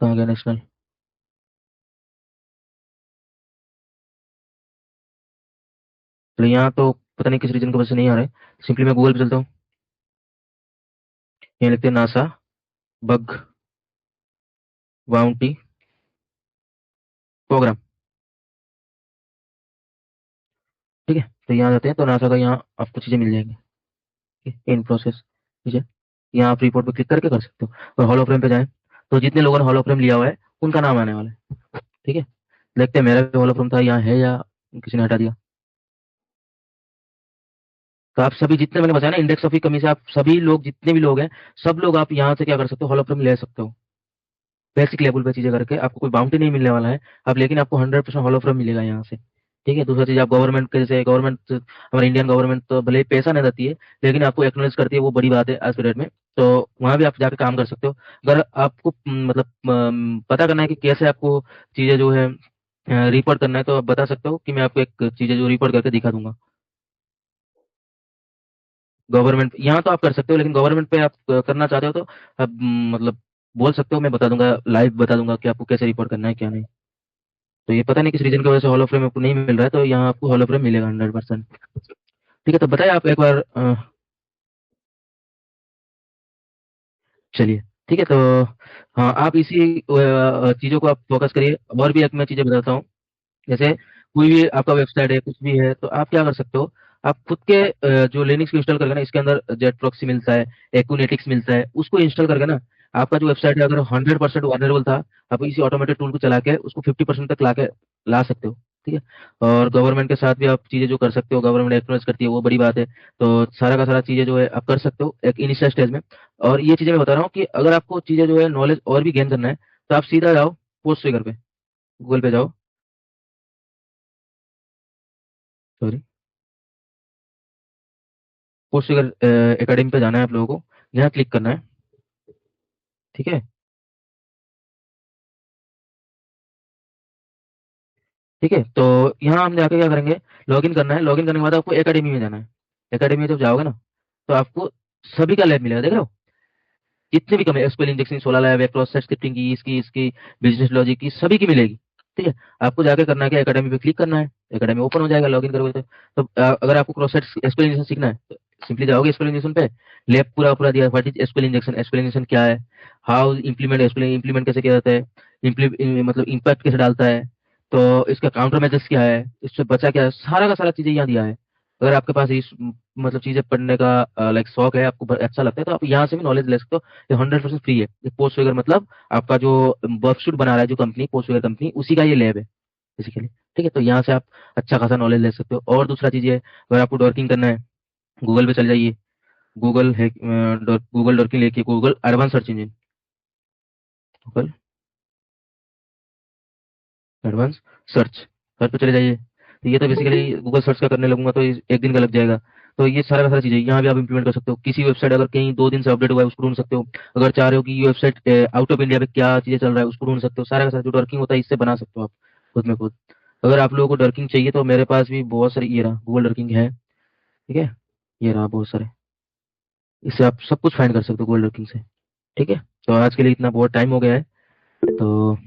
कहाँ गया नेशनल, तो यहाँ तो पता नहीं किस रीजन की वजह से नहीं आ रहा है। सिंपली मैं गूगल पे चलता हूँ, यहाँ लिखते हैं नासा बग बाउंटी प्रोग्राम। ठीक है, तो यहाँ जाते हैं तो नासा का यहाँ आपको चीजें मिल जाएंगी। ठीक है, इन प्रोसेस, ठीक है, यहाँ आप रिपोर्ट पे क्लिक करके कर सकते हो। और हॉलो फ्रेम पे जाएं तो जितने लोगों ने हॉलो फ्रेम लिया हुआ है उनका नाम आने वाला है। ठीक है, देखते हैं मेरा भी हॉलो फ्रेम था, यहाँ है या किसी ने हटा दिया। तो आप सभी जितने मैंने बताया ना इंडेक्स ऑफ कमी से, आप सभी लोग जितने भी लोग हैं सब लोग आप यहाँ से क्या कर सकते हो, हॉलो फ्रेम ले सकते हो। बेसिक लेवल पे चीजें करके आपको कोई बाउंटी नहीं मिलने वाला है अब, लेकिन आपको 100% हॉलो फ्रेम मिलेगा यहाँ से। ठीक है, दूसरा चीज आप गवर्नमेंट के, जैसे गवर्नमेंट हमारी इंडियन गवर्नमेंट तो भले ही पैसा नहीं देती है लेकिन आपको एक्नोलेज करती है, वो बड़ी बात है आज के डेट में। तो वहां भी आप जाके काम कर सकते हो। अगर आपको मतलब पता करना है कि कैसे आपको चीजें जो है रिपोर्ट करना है तो आप बता सकते हो कि मैं आपको एक चीजें जो रिपोर्ट करके दिखा दूंगा। गवर्नमेंट यहाँ तो आप कर सकते हो, लेकिन गवर्नमेंट पे आप करना चाहते हो तो आप मतलब बोल सकते हो, मैं बता दूंगा, लाइव बता दूंगा कि आपको कैसे रिपोर्ट करना है क्या नहीं। तो ये पता नहीं किस रीजन की वजह से हॉलो फ्रेम आपको नहीं मिल रहा है, तो यहाँ आपको हॉलो फ्रेम मिलेगा 100%। ठीक है, तो बताइए आप एक बार चलिए ठीक है, तो हाँ आप इसी चीज़ों को आप फोकस करिए। और भी एक मैं चीज़ें बताता हूँ, जैसे कोई भी आपका वेबसाइट है, कुछ भी है, तो आप क्या कर सकते हो, आप खुद के जो लिनक्स को इंस्टॉल करके ना, इसके अंदर जेट प्रॉक्सी मिलता है, एक्यूनेटिक्स मिलता है, उसको इंस्टॉल करके ना आपका जो वेबसाइट है अगर 100% वालनरेबल था, आप इसी ऑटोमेटेड टूल को चला के उसको 50% तक ला सकते हो। ठीक है, और गवर्नमेंट के साथ भी आप चीज़ें जो कर सकते हो, गवर्नमेंट एक्नॉलेज करती है, वो बड़ी बात है। तो सारा का सारा चीज़ें जो है आप कर सकते हो एक इनिशियल स्टेज में। और ये चीज़ें मैं बता रहा हूँ कि अगर आपको चीज़ें जो है नॉलेज और भी गेन करना है, तो आप सीधा जाओ पोस्ट फिगर पे, गूगल पे जाओ, सॉरी, पोस्ट फिगर एकेडमी पे जाना है आप लोगों को, यहाँ क्लिक करना है। ठीक है, ठीक है, तो यहाँ हम जाके क्या करेंगे, लॉगिन करना है। लॉगिन करने के बाद आपको एकेडमी में जाना है। एकेडमी में जब जाओगे ना, तो आपको सभी का लैब मिलेगा, देख रहे हो, जितने भी कम है, एसक्यूएल इंजेक्शन, सोलह लैब, क्रॉस साइट स्क्रिप्टिंग की, इसकी बिजनेस लॉजिक की, सभी की मिलेगी। ठीक है, आपको जाके करना है कि एकेडमी पे क्लिक करना है, एकेडमी ओपन हो जाएगा लॉगिन करोगे तो अगर आपको क्रॉस साइट एसक्यूएल इंजेक्शन सीखना है, तो सिंपली जाओगे एसक्यूएल इंजेक्शन पे, लैब पूरा पूरा दिया, what is SQL injection, SQL injection क्या है, हाउ इम्प्लीमेंट एसक्यूएल, इम्प्लीमेंट कैसे किया जाता है, मतलब इम्पैक्ट कैसे डालता है, तो इसका काउंटर मेजर्स क्या है, इससे बचा क्या है, सारा का सारा चीजें यहाँ दिया है। अगर आपके पास इस मतलब चीजें पढ़ने का लाइक शौक है, आपको अच्छा लगता है, तो आप यहाँ से भी नॉलेज ले सकते हो। ये 100% फ्री है। ये पोस्ट फिगर मतलब आपका जो वर्कशूट बना रहा है जो कंपनी, पोस्ट फिगर कंपनी, उसी का ये लैब है बेसिकली। ठीक है, तो यहाँ से आप अच्छा खासा नॉलेज ले सकते हो। और दूसरा चीज है, अगर आपको डॉर्किंग करना है, गूगल पे चल जाइए, गूगल है, गूगल डॉर्किंग लेके, Google advance search engine, Google advance search, search पे चले जाइए। तो ये तो बेसिकली गूगल सर्च का करने लगूंगा तो एक दिन का लग जाएगा। तो ये सारा का सारा चीजें यहाँ भी आप इंप्लीमेंट कर सकते हो। किसी वेबसाइट अगर कहीं 2 दिन से अपडेट हुआ है, उसको ढूंढ सकते हो। अगर चाह रहे हो कि ये वेबसाइट आउट ऑफ इंडिया पे क्या चीजें चल रहा है, उसको ढूंढ सकते हो। सारा का सारा जो डॉर्किंग होता है, इससे बना सकते हो आप खुद में खुद। अगर आप लोगों को डॉर्किंग चाहिए, तो मेरे पास भी बहुत सारी, ये रहा गूगल डॉर्किंग है। ठीक है, ये रहा बहुत सारे, इससे आप सब कुछ फाइंड कर सकते हो गूगल डॉर्किंग से। ठीक है, तो आज के लिए इतना, बहुत टाइम हो गया है, तो